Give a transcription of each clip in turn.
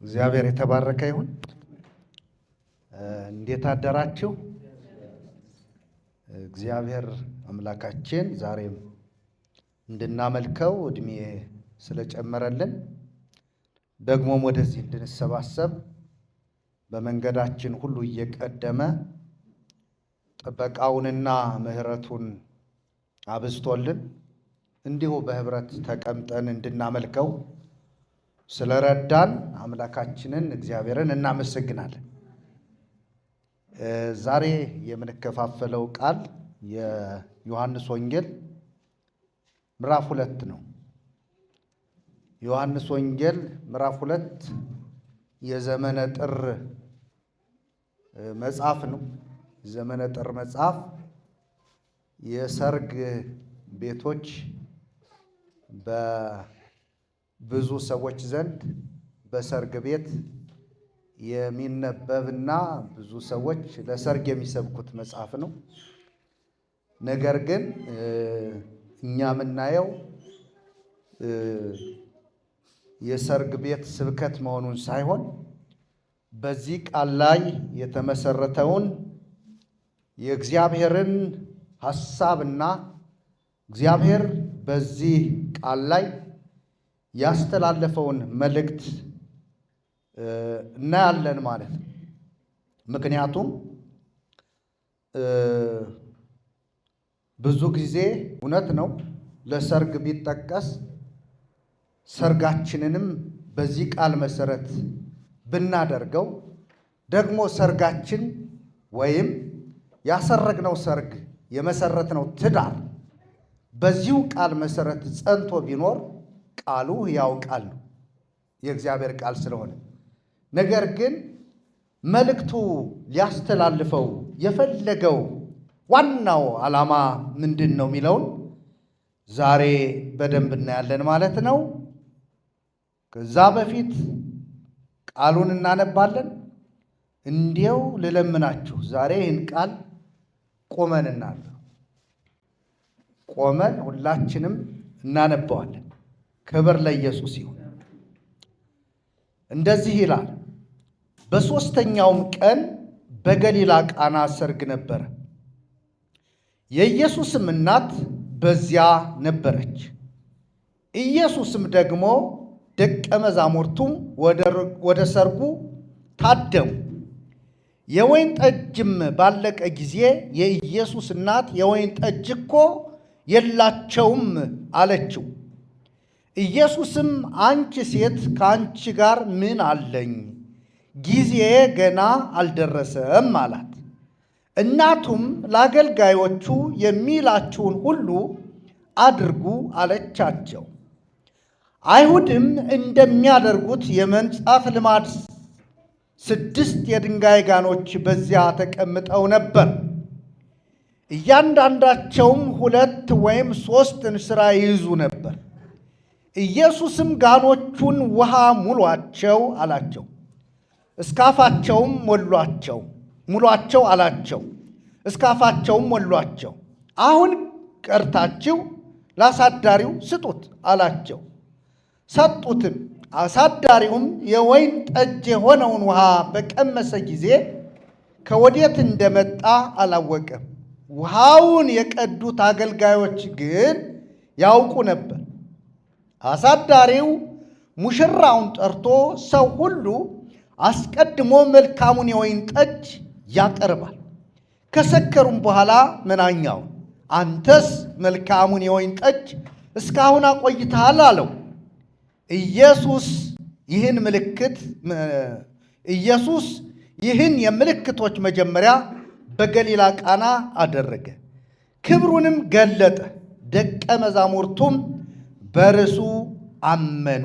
እግዚአብሔር የተባረከ ይሁን። እንዴት አደራችሁ? እግዚአብሔር አምላካችን ዛሬም እንድናመልከው እድሜ ስለጨመረልን ደግሞም ወደዚህ እንድንሰባሰብ በመንገዳችን ሁሉ እየቀደመ ጥበቃውንና ምሕረቱን አብዝቶልን እንዲሁ በህብረት ተቀምጠን እንድናመልከው ስለረዳን አምላካችንን እግዚአብሔርን እናመሰግናለን። ዛሬ የምንከፋፈለው ቃል የዮሐንስ ወንጌል ምዕራፍ 2 ነው። ዮሐንስ ወንጌል ምዕራፍ 2 የዘመነ ጥር መጽሐፍ ነው። ዘመነ ጥር መጽሐፍ የሰርግ ቤቶች በብዙ ሰዎች ዘንድ በሰርግ ቤት የሚነበብና ብዙ ሰዎች ለሰርግ የሚሰብኩት መጽሐፍ ነው። ነገር ግን እኛ የምናየው የሰርግ ቤት ስብከት መሆኑን ሳይሆን በዚህ ቃል ላይ የተመሰረተውን የእግዚአብሔርን ሐሳብና እግዚአብሔር በዚህ ቃል ላይ ያስተላለፈውን መልእክት እናያለን ማለት ነው። ምክንያቱም ብዙ ጊዜ እውነት ነው ለሰርግ ቢጠቀስ ሰርጋችንንም በዚህ ቃል መሰረት ብናደርገው ደግሞ ሰርጋችን ወይም ያሰረግነው ሰርግ የመሰረትነው ትዳር በዚሁ ቃል መሰረት ጸንቶ ቢኖር ቃሉ ሕያው ቃል ነው፣ የእግዚአብሔር ቃል ስለሆነ። ነገር ግን መልእክቱ ሊያስተላልፈው የፈለገው ዋናው ዓላማ ምንድን ነው የሚለውን ዛሬ በደንብ እናያለን ማለት ነው። ከዛ በፊት ቃሉን እናነባለን። እንዲያው ልለምናችሁ ዛሬ ይህን ቃል ቆመን ሁላችንም እናነባዋለን። ክብር ለኢየሱስ ይሁን። እንደዚህ ይላል። በሦስተኛውም ቀን በገሊላ ቃና ሰርግ ነበረ። የኢየሱስም እናት በዚያ ነበረች። ኢየሱስም ደግሞ ደቀ መዛሙርቱም ወደ ሰርጉ ታደሙ። የወይን ጠጅም ባለቀ ጊዜ የኢየሱስ እናት የወይን ጠጅ እኮ የላቸውም አለችው። ኢየሱስም አንቺ ሴት ከአንቺ ጋር ምን አለኝ? ጊዜ ገና አልደረሰም አላት። እናቱም ለአገልጋዮቹ የሚላችሁን ሁሉ አድርጉ አለቻቸው። አይሁድም እንደሚያደርጉት የመንጻፍ ልማድ 6 የድንጋይ ጋኖች በዚያ ተቀምጠው ነበር። እያንዳንዳቸውም 2 ወይም 3 እንስራ ይይዙ ነበር። ኢየሱስም ጋኖቹን ውሃ ሙሏቸው አላቸው። እስካፋቸውም ሙሏቸው አላቸው። እስካፋቸውም ሞሏቸው። አሁን ቀርታችሁ ለአሳዳሪው ስጡት አላቸው። ሰጡትም። አሳዳሪውም የወይን ጠጅ የሆነውን ውሃ በቀመሰ ጊዜ ከወዴት እንደመጣ አላወቀም። ውሃውን የቀዱት አገልጋዮች ግን ያውቁ ነበር። አሳዳሪው ሙሽራውን ጠርቶ ሰው ሁሉ አስቀድሞ መልካሙን የወይን ጠጅ ያቀርባል፣ ከሰከሩም በኋላ መናኛውን፣ አንተስ መልካሙን የወይን ጠጅ እስካሁን አቆይተሃል አለው። ኢየሱስ ይህን የምልክቶች መጀመሪያ በገሊላ ቃና አደረገ፣ ክብሩንም ገለጠ። ደቀ መዛሙርቱም በርሱ አመኑ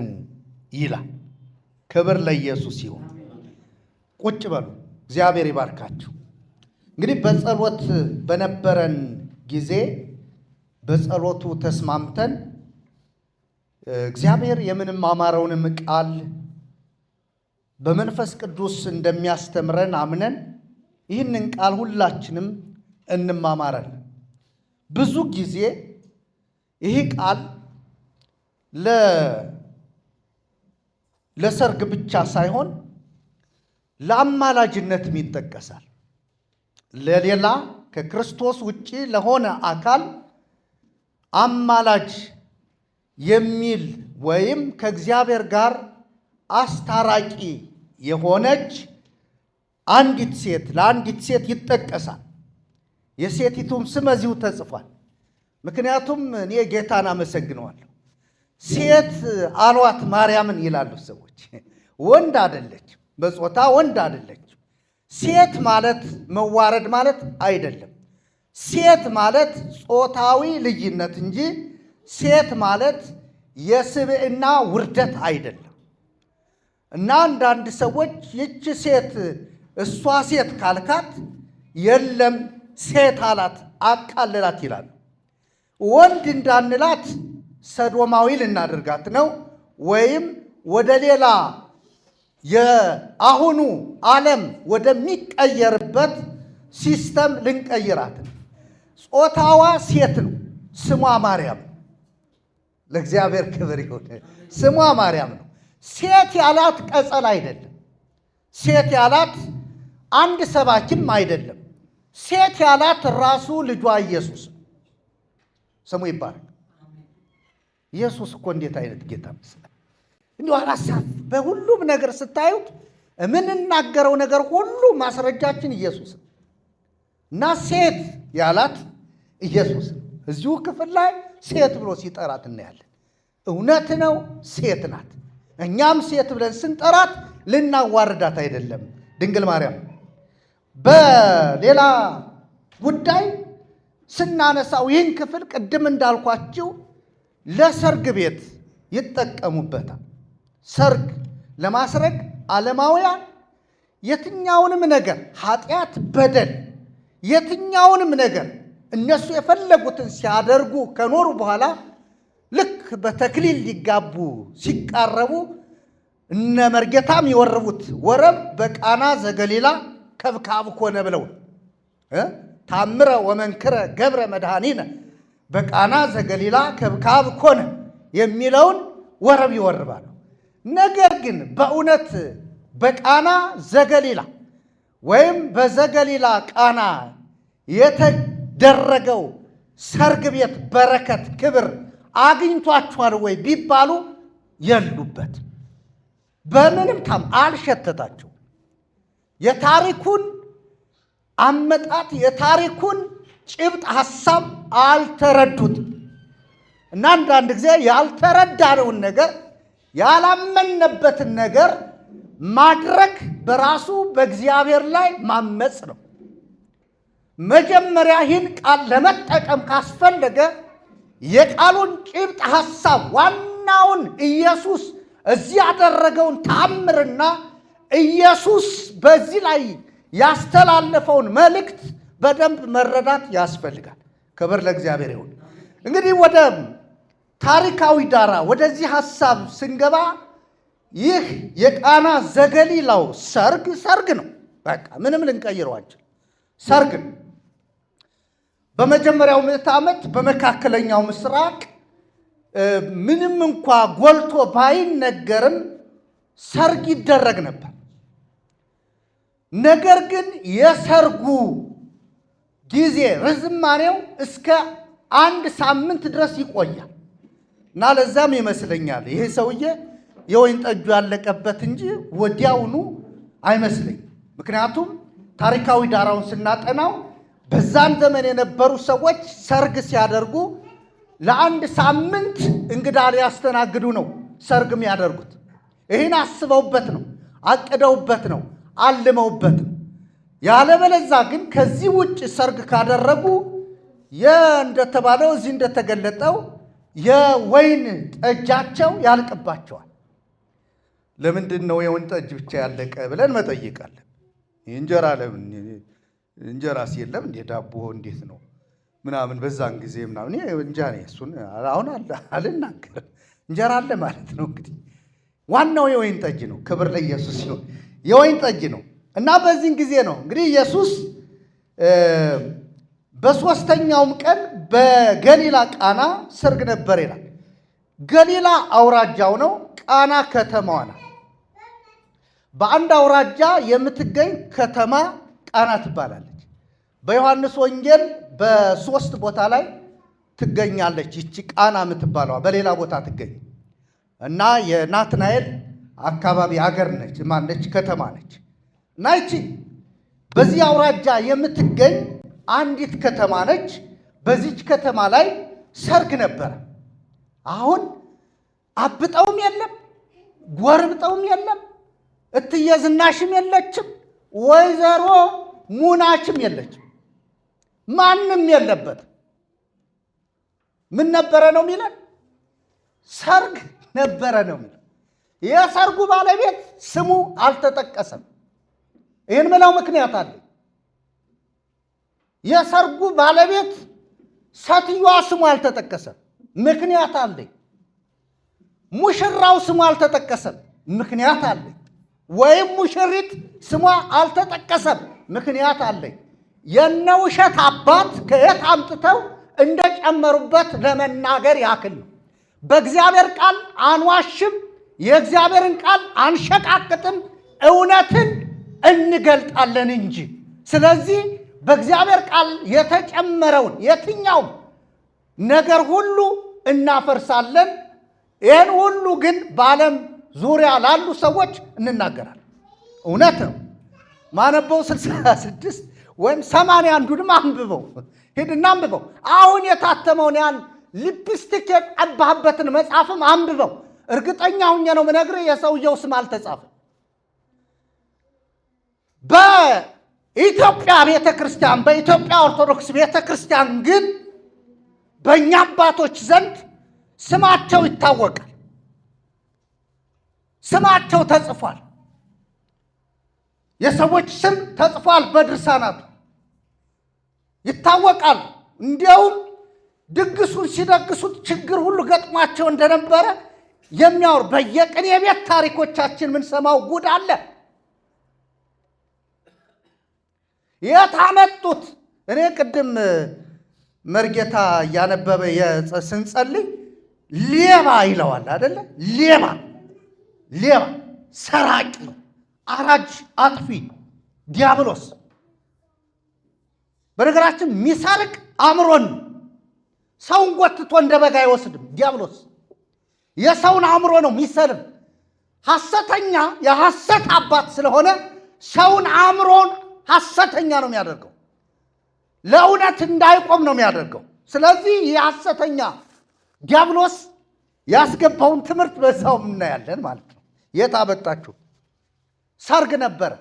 ይላል። ክብር ለኢየሱስ ይሁን። ቁጭ በሉ። እግዚአብሔር ይባርካችሁ። እንግዲህ በጸሎት በነበረን ጊዜ በጸሎቱ ተስማምተን እግዚአብሔር የምንማማረውንም ቃል በመንፈስ ቅዱስ እንደሚያስተምረን አምነን ይህንን ቃል ሁላችንም እንማማራለን። ብዙ ጊዜ ይህ ቃል ለሰርግ ብቻ ሳይሆን ለአማላጅነትም ይጠቀሳል። ለሌላ ከክርስቶስ ውጪ ለሆነ አካል አማላጅ የሚል ወይም ከእግዚአብሔር ጋር አስታራቂ የሆነች አንዲት ሴት ለአንዲት ሴት ይጠቀሳል። የሴቲቱም ስም እዚሁ ተጽፏል። ምክንያቱም እኔ ጌታን አመሰግነዋለሁ። ሴት አሏት ማርያምን ይላሉ ሰዎች። ወንድ አይደለች፣ በጾታ ወንድ አይደለች። ሴት ማለት መዋረድ ማለት አይደለም። ሴት ማለት ጾታዊ ልዩነት እንጂ ሴት ማለት የስብዕና ውርደት አይደለም። እና አንዳንድ ሰዎች ይቺ ሴት እሷ ሴት ካልካት የለም ሴት አላት አቃለላት ይላሉ። ወንድ እንዳንላት ሰዶማዊ ልናደርጋት ነው፣ ወይም ወደ ሌላ የአሁኑ ዓለም ወደሚቀየርበት ሲስተም ልንቀይራት ነው። ጾታዋ ሴት ነው፣ ስሟ ማርያም። ለእግዚአብሔር ክብር ይሁን። ስሟ ማርያም ነው። ሴት ያላት ቀጸል አይደለም። ሴት ያላት አንድ ሰባኪም አይደለም። ሴት ያላት ራሱ ልጇ ኢየሱስ ስሙ ይባረክ። ኢየሱስ እኮ እንዴት አይነት ጌታ መስላል! እንዲሁ አላሳፍ በሁሉም ነገር ስታዩት የምንናገረው ነገር ሁሉ ማስረጃችን ኢየሱስ እና ሴት ያላት ኢየሱስ እዚሁ ክፍል ላይ ሴት ብሎ ሲጠራት እናያለን። እውነት ነው፣ ሴት ናት። እኛም ሴት ብለን ስንጠራት ልናዋርዳት አይደለም ድንግል ማርያም። በሌላ ጉዳይ ስናነሳው ይህን ክፍል ቅድም እንዳልኳችሁ ለሰርግ ቤት ይጠቀሙበታል። ሰርግ ለማስረግ ዓለማውያን የትኛውንም ነገር ኃጢአት፣ በደል፣ የትኛውንም ነገር እነሱ የፈለጉትን ሲያደርጉ ከኖሩ በኋላ ልክ በተክሊል ሊጋቡ ሲቃረቡ እነ መርጌታም የወረቡት ወረብ በቃና ዘገሊላ ከብካብ ኮነ ብለው ታምረ ወመንክረ ገብረ መድኃኒነ በቃና ዘገሊላ ከብካብ ኮነ የሚለውን ወረብ ይወርባሉ። ነገር ግን በእውነት በቃና ዘገሊላ ወይም በዘገሊላ ቃና የተደረገው ሰርግ ቤት በረከት፣ ክብር አግኝቷችኋል ወይ ቢባሉ የሉበት። በምንም ታም አልሸተታቸው። የታሪኩን አመጣጥ የታሪኩን ጭብጥ ሐሳብ አልተረዱትም። እና አንዳንድ ጊዜ ያልተረዳነውን ነገር ያላመነበትን ነገር ማድረግ በራሱ በእግዚአብሔር ላይ ማመፅ ነው። መጀመሪያ ይህን ቃል ለመጠቀም ካስፈለገ የቃሉን ጭብጥ ሐሳብ ዋናውን ኢየሱስ እዚህ ያደረገውን ታምርና ኢየሱስ በዚህ ላይ ያስተላለፈውን መልእክት በደንብ መረዳት ያስፈልጋል። ክብር ለእግዚአብሔር ይሁን። እንግዲህ ወደ ታሪካዊ ዳራ ወደዚህ ሐሳብ ስንገባ ይህ የቃና ዘገሊላው ሰርግ ነው። በቃ ምንም ልንቀይረው አንችል። ሰርግ ነው። በመጀመሪያው ምዕተ ዓመት በመካከለኛው ምስራቅ ምንም እንኳ ጎልቶ ባይነገርም ሰርግ ይደረግ ነበር። ነገር ግን የሰርጉ ጊዜ ርዝማኔው እስከ 1 ሳምንት ድረስ ይቆያል እና ለዛም ይመስለኛል ይሄ ሰውዬ የወይን ጠጁ ያለቀበት እንጂ ወዲያውኑ አይመስለኝም። ምክንያቱም ታሪካዊ ዳራውን ስናጠናው በዛን ዘመን የነበሩ ሰዎች ሰርግ ሲያደርጉ ለ1 ሳምንት እንግዳ ሊያስተናግዱ ነው ሰርግ የሚያደርጉት። ይህን አስበውበት ነው፣ አቅደውበት ነው፣ አልመውበት ነው። ያለበለዛ ግን ከዚህ ውጭ ሰርግ ካደረጉ እንደተባለው እዚህ እንደተገለጠው የወይን ጠጃቸው ያልቅባቸዋል። ለምንድን ነው የወይን ጠጅ ብቻ ያለቀ ብለን መጠይቃለን። እንጀራ ለምን እንጀራስ የለም እንዴ? ዳቦ እንዴት ነው ምናምን በዛን ጊዜ ምናምን እንጀራ እሱን አሁን አልናገርም። እንጀራ አለ ማለት ነው። እንግዲህ ዋናው የወይን ጠጅ ነው። ክብር ለኢየሱስ ይሁን። የወይን ጠጅ ነው እና በዚህን ጊዜ ነው እንግዲህ ኢየሱስ በሦስተኛውም ቀን በገሊላ ቃና ሰርግ ነበር ይላል። ገሊላ አውራጃው ነው፣ ቃና ከተማዋ ናት። በአንድ አውራጃ የምትገኝ ከተማ ቃና ትባላለች። በዮሐንስ ወንጌል በ3 ቦታ ላይ ትገኛለች። ይቺ ቃና የምትባለዋ በሌላ ቦታ ትገኝ እና የናትናኤል አካባቢ አገር ነች፣ ማነች ከተማ ነች። እና ይቺ በዚህ አውራጃ የምትገኝ አንዲት ከተማ ነች። በዚች ከተማ ላይ ሰርግ ነበረ። አሁን አብጠውም የለም ጎርብጠውም የለም፣ እትዬ ዝናሽም የለችም፣ ወይዘሮ ሙናችም የለችም፣ ማንም የለበት። ምን ነበረ ነው የሚለን? ሰርግ ነበረ ነው የሚለን። የሰርጉ ባለቤት ስሙ አልተጠቀሰም። ይህን ምለው ምክንያት አለ። የሰርጉ ባለቤት ሴትዮዋ ስሙ አልተጠቀሰም፣ ምክንያት አለ። ሙሽራው ስሙ አልተጠቀሰም፣ ምክንያት አለ። ወይም ሙሽሪት ስሟ አልተጠቀሰም፣ ምክንያት አለ። የነ ውሸት አባት ከየት አምጥተው እንደጨመሩበት ለመናገር ያክል ነው። በእግዚአብሔር ቃል አንዋሽም፣ የእግዚአብሔርን ቃል አንሸቃቅጥም፣ እውነትን እንገልጣለን እንጂ። ስለዚህ በእግዚአብሔር ቃል የተጨመረውን የትኛውም ነገር ሁሉ እናፈርሳለን። ይህን ሁሉ ግን በዓለም ዙሪያ ላሉ ሰዎች እንናገራለን። እውነት ነው። ማነበው 66 ወይም 81ዱንም አንብበው፣ ሂድና አንብበው። አሁን የታተመውን ያን ሊፕስቲክ የቀባህበትን መጽሐፍም አንብበው። እርግጠኛ ሁኜ ነው የምነግርህ፣ የሰውየው ስም አልተጻፈም። በኢትዮጵያ ቤተ ክርስቲያን፣ በኢትዮጵያ ኦርቶዶክስ ቤተ ክርስቲያን ግን በእኛ አባቶች ዘንድ ስማቸው ይታወቃል። ስማቸው ተጽፏል። የሰዎች ስም ተጽፏል በድርሳናቱ ይታወቃል። እንዲያውም ድግሱን ሲደግሱት ችግር ሁሉ ገጥሟቸው እንደነበረ የሚያወር በየቅኔ ቤት ታሪኮቻችን ምንሰማው ጉድ አለ። የታመጡት እኔ ቅድም መርጌታ እያነበበ ስንጸልይ ሌባ ይለዋል አይደለ? ሌባ ሌባ፣ ሰራቂ፣ አራጅ፣ አጥፊ ዲያብሎስ። በነገራችን ሚሰርቅ አእምሮን ሰውን ጎትቶ እንደ በግ አይወስድም። ዲያብሎስ የሰውን አእምሮ ነው የሚሰልብ። ሐሰተኛ የሐሰት አባት ስለሆነ ሰውን አእምሮን ሐሰተኛ ነው የሚያደርገው። ለእውነት እንዳይቆም ነው የሚያደርገው። ስለዚህ የሐሰተኛ ዲያብሎስ ያስገባውን ትምህርት በዛው እናያለን ማለት ነው። የት አበጣችሁ? ሰርግ ነበር፣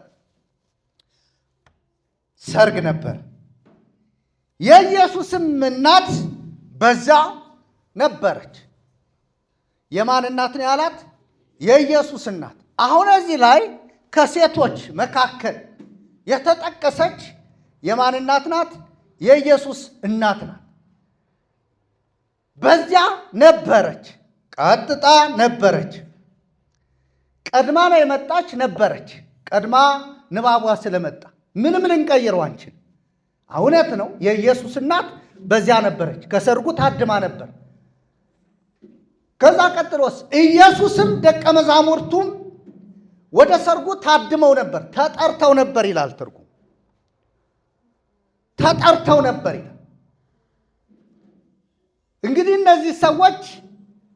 ሰርግ ነበር። የኢየሱስም እናት በዛ ነበረች። የማን እናት ነው ያላት? የኢየሱስ እናት። አሁን እዚህ ላይ ከሴቶች መካከል የተጠቀሰች የማን እናት ናት? የኢየሱስ እናት ናት። በዚያ ነበረች፣ ቀጥታ ነበረች። ቀድማ ነው የመጣች ነበረች። ቀድማ ንባቧ ስለመጣ ምንም ልንቀይረው አንችል። እውነት ነው። የኢየሱስ እናት በዚያ ነበረች፣ ከሰርጉ ታድማ ነበር። ከዛ ቀጥሎስ ኢየሱስም ደቀ መዛሙርቱም ወደ ሰርጉ ታድመው ነበር፣ ተጠርተው ነበር ይላል ትርጉም። ተጠርተው ነበር ይላል። እንግዲህ እነዚህ ሰዎች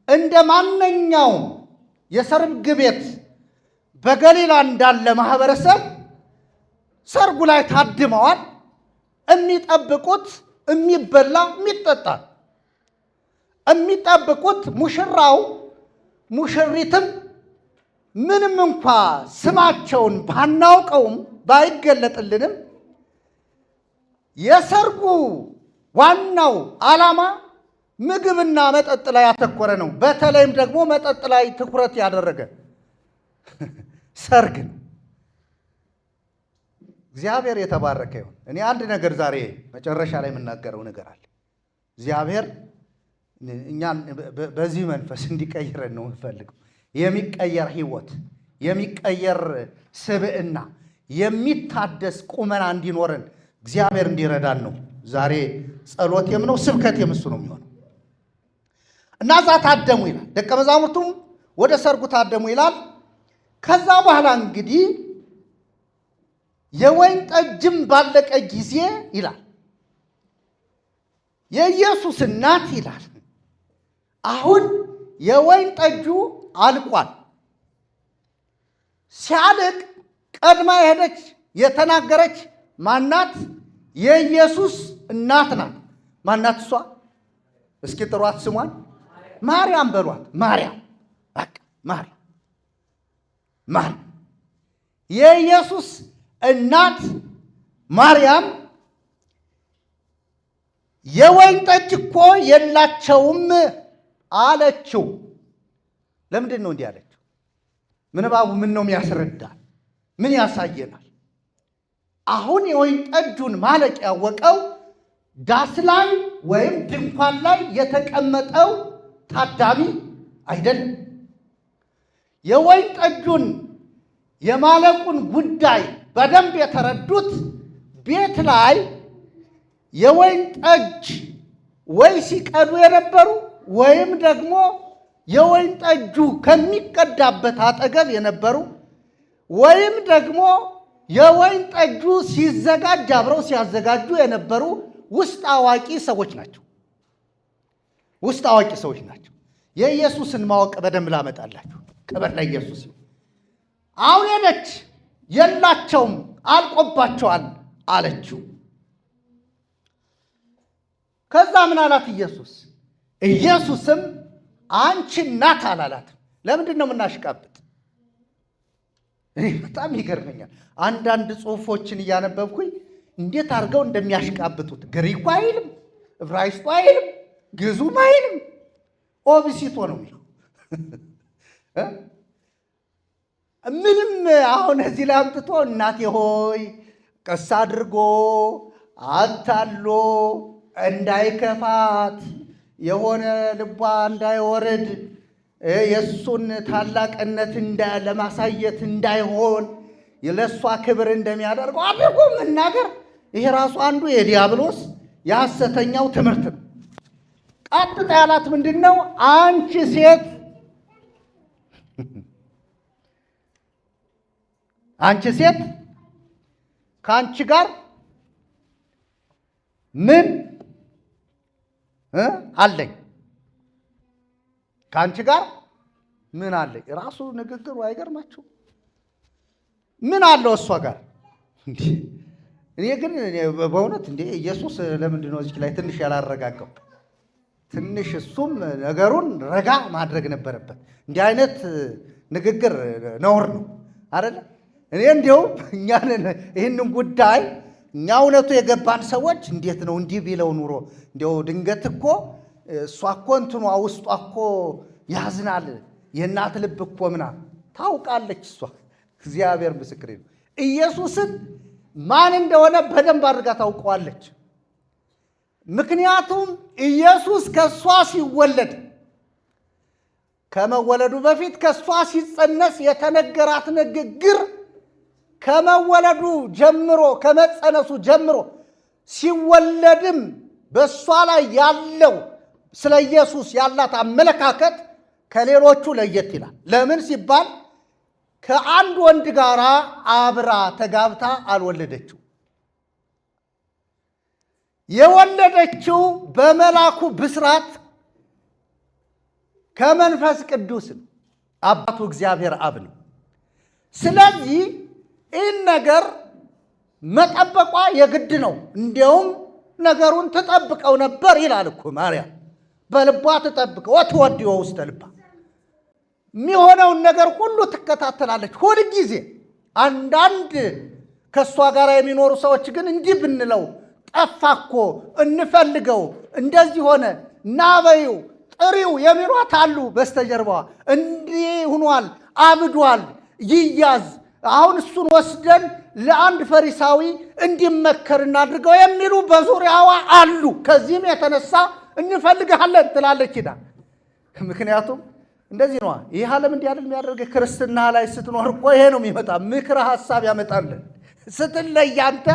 እንደ ማንኛውም የሰርግ ቤት በገሊላ እንዳለ ማህበረሰብ ሰርጉ ላይ ታድመዋል። የሚጠብቁት የሚበላ የሚጠጣ፣ የሚጠብቁት ሙሽራው ሙሽሪትም ምንም እንኳ ስማቸውን ባናውቀውም ባይገለጥልንም የሰርጉ ዋናው ዓላማ ምግብና መጠጥ ላይ ያተኮረ ነው። በተለይም ደግሞ መጠጥ ላይ ትኩረት ያደረገ ሰርግ ነው። እግዚአብሔር የተባረከ ይሁን። እኔ አንድ ነገር ዛሬ መጨረሻ ላይ የምናገረው ነገር አለ። እግዚአብሔር እኛን በዚህ መንፈስ እንዲቀይረን ነው የምፈልገው። የሚቀየር ህይወት፣ የሚቀየር ስብዕና፣ የሚታደስ ቁመና እንዲኖረን እግዚአብሔር እንዲረዳን ነው ዛሬ ጸሎቴም ነው ስብከቴም እሱ ነው የሚሆነው። እና እዛ ታደሙ ይላል። ደቀ መዛሙርቱም ወደ ሰርጉ ታደሙ ይላል። ከዛ በኋላ እንግዲህ የወይን ጠጅም ባለቀ ጊዜ ይላል የኢየሱስ እናት ይላል አሁን የወይን ጠጁ አልቋል። ሲያልቅ ቀድማ የሄደች የተናገረች ማናት? የኢየሱስ እናት ናት። ማናት እሷ? እስኪ ጥሯት ስሟን። ማርያም በሏት። ማርያም በቃ ማርያም የኢየሱስ እናት ማርያም የወይን ጠጅ እኮ የላቸውም አለችው። ለምንድን ነው እንዲህ አለችው? ምንባቡ ምን ነው የሚያስረዳ? ምን ያሳየናል? አሁን የወይን ጠጁን ማለቅ ያወቀው ዳስ ላይ ወይም ድንኳን ላይ የተቀመጠው ታዳሚ አይደለም። የወይን ጠጁን የማለቁን ጉዳይ በደንብ የተረዱት ቤት ላይ የወይን ጠጅ ወይ ሲቀዱ የነበሩ ወይም ደግሞ የወይን ጠጁ ከሚቀዳበት አጠገብ የነበሩ ወይም ደግሞ የወይን ጠጁ ሲዘጋጅ አብረው ሲያዘጋጁ የነበሩ ውስጥ አዋቂ ሰዎች ናቸው። ውስጥ አዋቂ ሰዎች ናቸው። የኢየሱስን ማወቅ በደንብ ላመጣላችሁ። ክብር ለኢየሱስ። አሁን ሄደች፣ የላቸውም አልቆባቸዋል አለችው። ከዛ ምን አላት ኢየሱስ? ኢየሱስም አንቺ እናት አላላትም። ለምንድን ነው የምናሽቃብጥ? እኔ በጣም ይገርመኛል። አንዳንድ ጽሑፎችን እያነበብኩኝ እንዴት አድርገው እንደሚያሽቃብጡት። ግሪኩ አይልም፣ ዕብራይስጡ አይልም፣ ግዕዙም አይልም፣ ኦብሲቶ ነው የሚለው። ምንም አሁን እዚህ ላይ አምጥቶ እናቴ ሆይ ቀስ አድርጎ አታሎ እንዳይከፋት የሆነ ልቧ እንዳይወርድ የእሱን ታላቅነት ለማሳየት እንዳይሆን ለእሷ ክብር እንደሚያደርገው አድርጎ መናገር፣ ይሄ ራሱ አንዱ የዲያብሎስ የሐሰተኛው ትምህርት ነው። ቀጥታ ያላት ምንድን ነው? አንቺ ሴት አንቺ ሴት ከአንቺ ጋር ምን አለኝ? ከአንቺ ጋር ምን አለኝ? ራሱ ንግግሩ አይገርማችሁ? ምን አለው እሷ ጋር? እኔ ግን በእውነት ኢየሱስ ለምንድን ነው እዚህ ላይ ትንሽ ያላረጋጋው? ትንሽ እሱም ነገሩን ረጋ ማድረግ ነበረበት። እንዲህ አይነት ንግግር ነውር ነው አይደለ? እኔ እንዲያው እኛን ይህንን ጉዳይ እኛ እውነቱ የገባን ሰዎች እንዴት ነው እንዲህ ቢለው ኑሮ እንዲያው ድንገት እኮ እሷ እኮ እንትኗ ውስጧ እኮ ያዝናል። የእናት ልብ እኮ ምናምን ታውቃለች እሷ። እግዚአብሔር ምስክሬ ነው። ኢየሱስን ማን እንደሆነ በደንብ አድርጋ ታውቀዋለች። ምክንያቱም ኢየሱስ ከእሷ ሲወለድ ከመወለዱ በፊት ከእሷ ሲጸነስ የተነገራት ንግግር ከመወለዱ ጀምሮ ከመጸነሱ ጀምሮ ሲወለድም በእሷ ላይ ያለው ስለ ኢየሱስ ያላት አመለካከት ከሌሎቹ ለየት ይላል። ለምን ሲባል ከአንድ ወንድ ጋር አብራ ተጋብታ አልወለደችው። የወለደችው በመላኩ ብስራት ከመንፈስ ቅዱስ አባቱ እግዚአብሔር አብ ነው። ስለዚህ ይህን ነገር መጠበቋ የግድ ነው። እንዲያውም ነገሩን ትጠብቀው ነበር ይላል እኮ ማርያም። በልቧ ትጠብቀው ወትወድዮ ውስተ ልባ፣ የሚሆነውን ነገር ሁሉ ትከታተላለች ሁልጊዜ። አንዳንድ ከእሷ ጋር የሚኖሩ ሰዎች ግን እንዲህ ብንለው ጠፋ እኮ እንፈልገው፣ እንደዚህ ሆነ፣ ናበይው፣ ጥሪው የሚሏት አሉ በስተጀርባዋ። እንዲህ ሁኗል፣ አብዷል፣ ይያዝ፣ አሁን እሱን ወስደን ለአንድ ፈሪሳዊ እንዲመከር እናድርገው የሚሉ በዙሪያዋ አሉ። ከዚህም የተነሳ እንፈልግሃለን ትላለች ሄዳ። ምክንያቱም እንደዚህ ነዋ። ይህ ዓለም እንዲህ አይደል የሚያደርገ። ክርስትና ላይ ስትኖር እኮ ይሄ ነው የሚመጣ፣ ምክረ ሐሳብ ያመጣልን። ስትለይ አንተ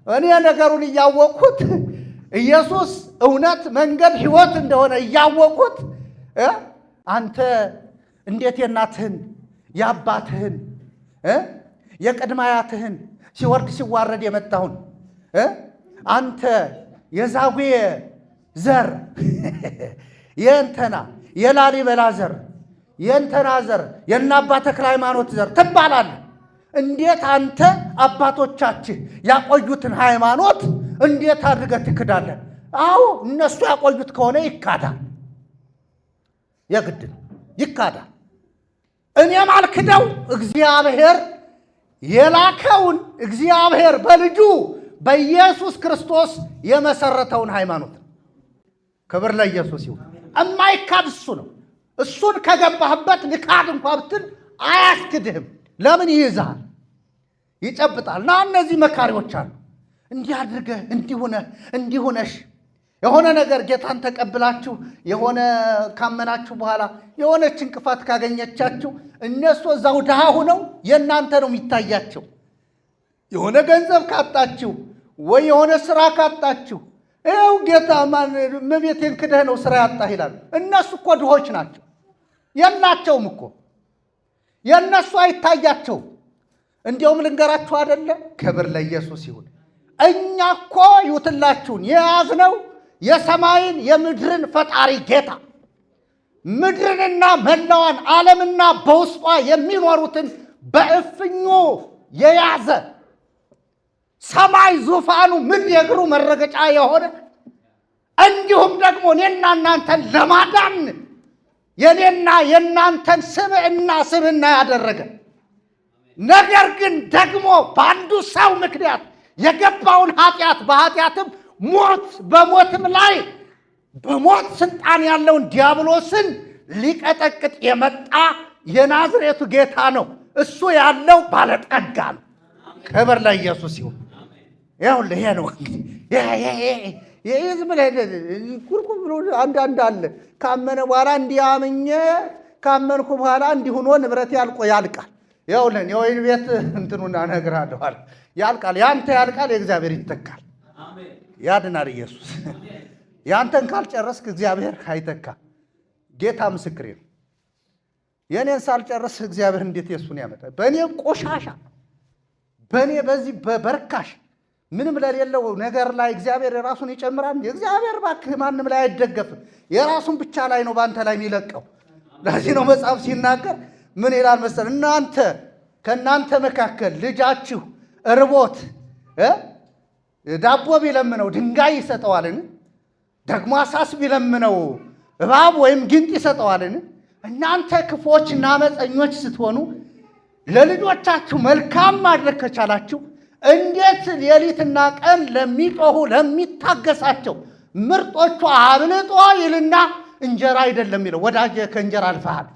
እኔ ነገሩን እያወቅሁት ኢየሱስ እውነት መንገድ ሕይወት እንደሆነ እያወቅሁት አንተ እንዴት የእናትህን የአባትህን የቅድመ አያትህን ሲወርድ ሲዋረድ የመጣውን አንተ የዛጉዌ ዘር የእንተና የላሊበላ ዘር የእንተና ዘር የእነ አባ ተክለ ሃይማኖት ዘር ትባላለህ። እንዴት አንተ አባቶቻችን ያቆዩትን ሃይማኖት እንዴት አድርገህ ትክዳለህ? አዎ እነሱ ያቆዩት ከሆነ ይካዳል፣ የግድ ነው ይካዳል። እኔም አልክደው እግዚአብሔር የላከውን እግዚአብሔር በልጁ በኢየሱስ ክርስቶስ የመሰረተውን ሃይማኖት ነው። ክብር ለኢየሱስ ይሁን። እማይካድ እሱ ነው። እሱን ከገባህበት ልካድ እንኳ ብትል አያስክድህም። ለምን ይይዛል? ይጨብጣል። እና እነዚህ መካሪዎች አሉ። እንዲህ አድርገህ እንዲሁነሽ የሆነ ነገር ጌታን ተቀብላችሁ የሆነ ካመናችሁ በኋላ የሆነች እንቅፋት ካገኘቻችሁ እነሱ እዛው ድሃ ሆነው የእናንተ ነው የሚታያቸው። የሆነ ገንዘብ ካጣችሁ ወይ የሆነ ስራ ካጣችሁ ይኸው ጌታ እመቤቴን ክደህ ነው ስራ ያጣህ ይላሉ። እነሱ እኮ ድሆች ናቸው፣ የላቸውም እኮ የእነሱ አይታያቸውም። እንዲያውም ልንገራችሁ አይደለ? ክብር ለኢየሱስ ይሁን። እኛ እኮ ይውትላችሁን የያዝነው የሰማይን የምድርን ፈጣሪ ጌታ ምድርንና መላዋን ዓለምና በውስጧ የሚኖሩትን በእፍኙ የያዘ ሰማይ ዙፋኑ ምድር የእግሩ መረገጫ የሆነ እንዲሁም ደግሞ እኔና እናንተን ለማዳን የኔና የእናንተን ስብዕና ያደረገ ነገር ግን ደግሞ በአንዱ ሰው ምክንያት የገባውን ኃጢአት በኃጢአትም ሞት በሞትም ላይ በሞት ስልጣን ያለውን ዲያብሎስን ሊቀጠቅጥ የመጣ የናዝሬቱ ጌታ ነው። እሱ ያለው ባለጠጋ ነው። ክብር ለኢየሱስ ይሁን። ይኸውልህ ይሄ ነው ይሄ ዝም ብለህ ኩርኩም ብሎ አንዳንድ አለ ካመነ በኋላ እንዲያምኘ ካመንኩ በኋላ እንዲሁኖ ንብረት ያልቃል። ይኸውልህ የወይን ቤት እንትኑና እነግርሃለሁ አለ ያልቃል። ያንተ ያልቃል፣ የእግዚአብሔር ይተካል። ያድናል ኢየሱስ። ያንተን ካልጨረስክ እግዚአብሔር አይተካ። ጌታ ምስክሬ ነው። የኔን ሳልጨርስ እግዚአብሔር እንዴት የሱን ያመጣል? በእኔ ቆሻሻ በእኔ በዚህ በበርካሽ ምንም ለሌለው ነገር ላይ እግዚአብሔር የራሱን ይጨምራል። እግዚአብሔር እባክህ ማንም ላይ አይደገፍም። የራሱን ብቻ ላይ ነው በአንተ ላይ የሚለቀው። ለዚህ ነው መጽሐፍ ሲናገር ምን ይላል መሰል? ከእናንተ መካከል ልጃችሁ እርቦት ዳቦ ቢለምነው ድንጋይ ይሰጠዋልን? ደግሞ አሳስ ቢለምነው እባብ ወይም ጊንጥ ይሰጠዋልን? እናንተ ክፉዎችና አመፀኞች ስትሆኑ ለልጆቻችሁ መልካም ማድረግ ከቻላችሁ እንዴት ሌሊትና ቀን ለሚጮሁ ለሚታገሳቸው ምርጦቹ አብልጦ ይልና እንጀራ አይደለም የሚለው ወዳጄ ከእንጀራ አልፈሃል፣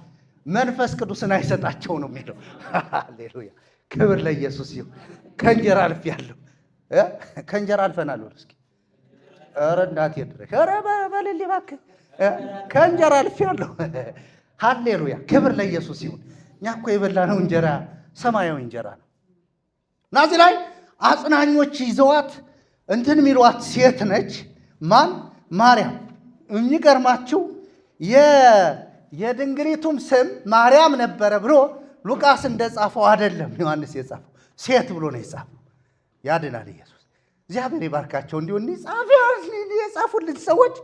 መንፈስ ቅዱስን አይሰጣቸው ነው የሚለው። ሃሌሉያ ክብር ለኢየሱስ ይሁን። ከእንጀራ አልፌያለሁ። ከእንጀራ አልፈናል። እስኪ ኧረ እናቴ ድረሽ ኧረ በልል እባክህ ከእንጀራ አልፌያለሁ። ሃሌሉያ ክብር ለኢየሱስ ይሁን። እኛ እኮ የበላነው እንጀራ ሰማያዊ እንጀራ ነው። እና እዚህ ላይ አጽናኞች ይዘዋት እንትን የሚሏት ሴት ነች። ማን? ማርያም። የሚገርማችሁ የድንግሊቱም ስም ማርያም ነበረ ብሎ ሉቃስ እንደጻፈው አይደለም ዮሐንስ የጻፈው፣ ሴት ብሎ ነው የጻፈው። ያድናል ኢየሱስ። እግዚአብሔር ይባርካቸው። እንዲሁ የጻፉልን ሰዎች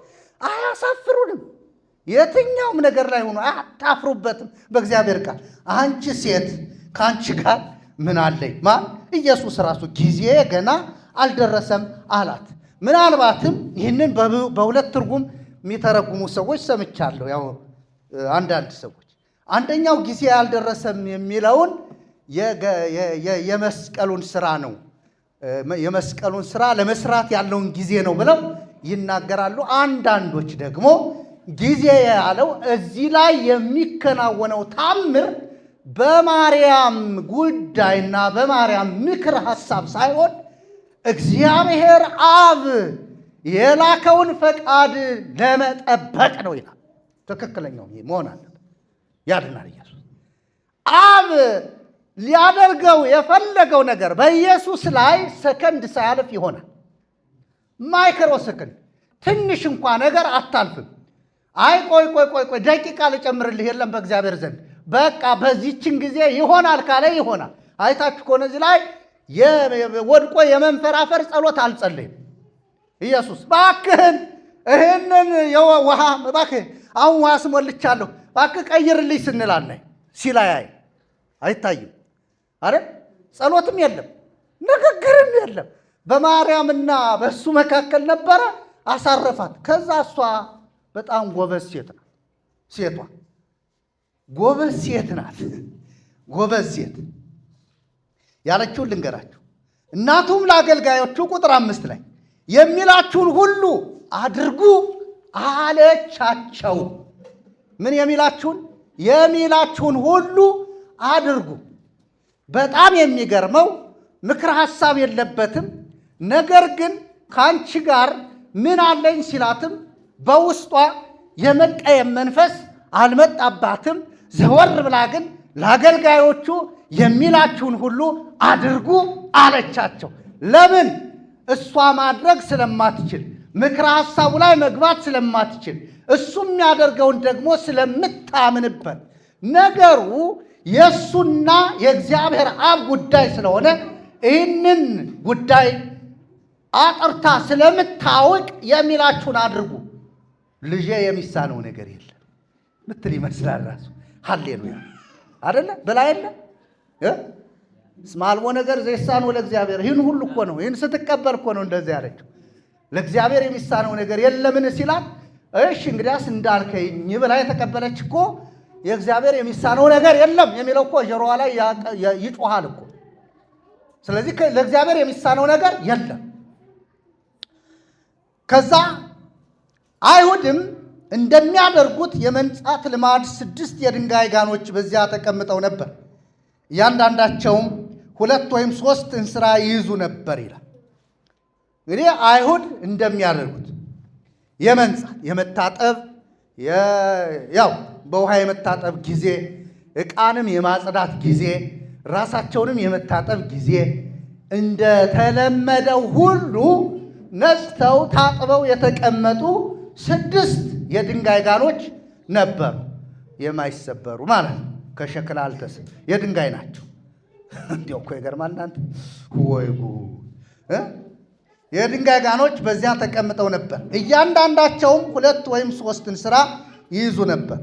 አያሳፍሩንም። የትኛውም ነገር ላይ ሆኖ አታፍሩበትም። በእግዚአብሔር ቃል አንቺ ሴት ከአንቺ ጋር ምን አለኝ? ማን? ኢየሱስ ራሱ ጊዜ ገና አልደረሰም አላት። ምናልባትም ይህንን በሁለት ትርጉም የሚተረጉሙ ሰዎች ሰምቻለሁ። ያው አንዳንድ ሰዎች አንደኛው ጊዜ አልደረሰም የሚለውን የመስቀሉን ስራ ነው፣ የመስቀሉን ስራ ለመስራት ያለውን ጊዜ ነው ብለው ይናገራሉ። አንዳንዶች ደግሞ ጊዜ ያለው እዚህ ላይ የሚከናወነው ታምር በማርያም ጉዳይና በማርያም ምክር ሐሳብ ሳይሆን እግዚአብሔር አብ የላከውን ፈቃድ ለመጠበቅ ነው ይላል። ትክክለኛው ይሄ መሆን አለበት። ያድናል ኢየሱስ። አብ ሊያደርገው የፈለገው ነገር በኢየሱስ ላይ ሰከንድ ሳያልፍ ይሆናል። ማይክሮ ሰከንድ ትንሽ እንኳ ነገር አታልፍም። አይ ቆይ ደቂቃ ልጨምርልህ የለም በእግዚአብሔር ዘንድ በቃ በዚህችን ጊዜ ይሆናል ካለ ይሆናል። አይታችሁ ከሆነ እዚህ ላይ ወድቆ የመንፈራፈር ጸሎት አልጸለይም። ኢየሱስ እባክህን ይህንን ውሃ እባክህ አሁን ውሃ ስሞልቻለሁ እባክህ ቀይርልኝ ስንላለን ሲላያይ አይታይም አይደል? ጸሎትም የለም ንግግርም የለም። በማርያምና በእሱ መካከል ነበረ፣ አሳረፋት። ከዛ እሷ በጣም ጎበዝ ሴት ናት። ሴቷ ጎበዝ ሴት ናት። ጎበዝ ሴት ያለችውን ልንገራችሁ። እናቱም ለአገልጋዮቹ ቁጥር 5 ላይ የሚላችሁን ሁሉ አድርጉ አለቻቸው። ምን የሚላችሁን? የሚላችሁን ሁሉ አድርጉ። በጣም የሚገርመው ምክር ሐሳብ የለበትም። ነገር ግን ከአንቺ ጋር ምን አለኝ ሲላትም በውስጧ የመቀየም መንፈስ አልመጣባትም። ዘወር ብላ ግን ለአገልጋዮቹ የሚላችሁን ሁሉ አድርጉ አለቻቸው። ለምን? እሷ ማድረግ ስለማትችል፣ ምክረ ሐሳቡ ላይ መግባት ስለማትችል፣ እሱ የሚያደርገውን ደግሞ ስለምታምንበት፣ ነገሩ የእሱና የእግዚአብሔር አብ ጉዳይ ስለሆነ ይህንን ጉዳይ አጥርታ ስለምታውቅ የሚላችሁን አድርጉ። ልጄ የሚሳነው ነገር የለም ምትል ይመስላል ራሱ። ሃሌሉያ አይደለ? በላ የለ ስማልቦ ነገር ዘይሳነው ለእግዚአብሔር። ይህን ሁሉ እኮ ነው፣ ይህን ስትቀበል እኮ ነው እንደዚህ ያለችው። ለእግዚአብሔር የሚሳነው ነገር የለምን ሲላት፣ እሺ እንግዲያስ እንዳልከኝ ብላ የተቀበለች እኮ የእግዚአብሔር የሚሳነው ነገር የለም የሚለው እኮ ጆሮዋ ላይ ይጮሃል እኮ። ስለዚህ ለእግዚአብሔር የሚሳነው ነገር የለም። ከዛ አይሁድም እንደሚያደርጉት የመንጻት ልማድ 6 የድንጋይ ጋኖች በዚያ ተቀምጠው ነበር። እያንዳንዳቸውም 2 ወይም 3 እንስራ ይይዙ ነበር ይላል። እንግዲህ አይሁድ እንደሚያደርጉት የመንጻት የመታጠብ ያው በውሃ የመታጠብ ጊዜ፣ ዕቃንም የማጽዳት ጊዜ፣ ራሳቸውንም የመታጠብ ጊዜ እንደተለመደው ሁሉ ነጽተው ታጥበው የተቀመጡ 6 የድንጋይ ጋኖች ነበሩ። የማይሰበሩ ማለት ነው። ከሸክላ የድንጋይ ናቸው። እንዲያው እኮ ይገርማል እናንተ። ወይ ጉድ! የድንጋይ ጋኖች በዚያ ተቀምጠው ነበር። እያንዳንዳቸውም 2 ወይም 3 እንስራ ይይዙ ነበር።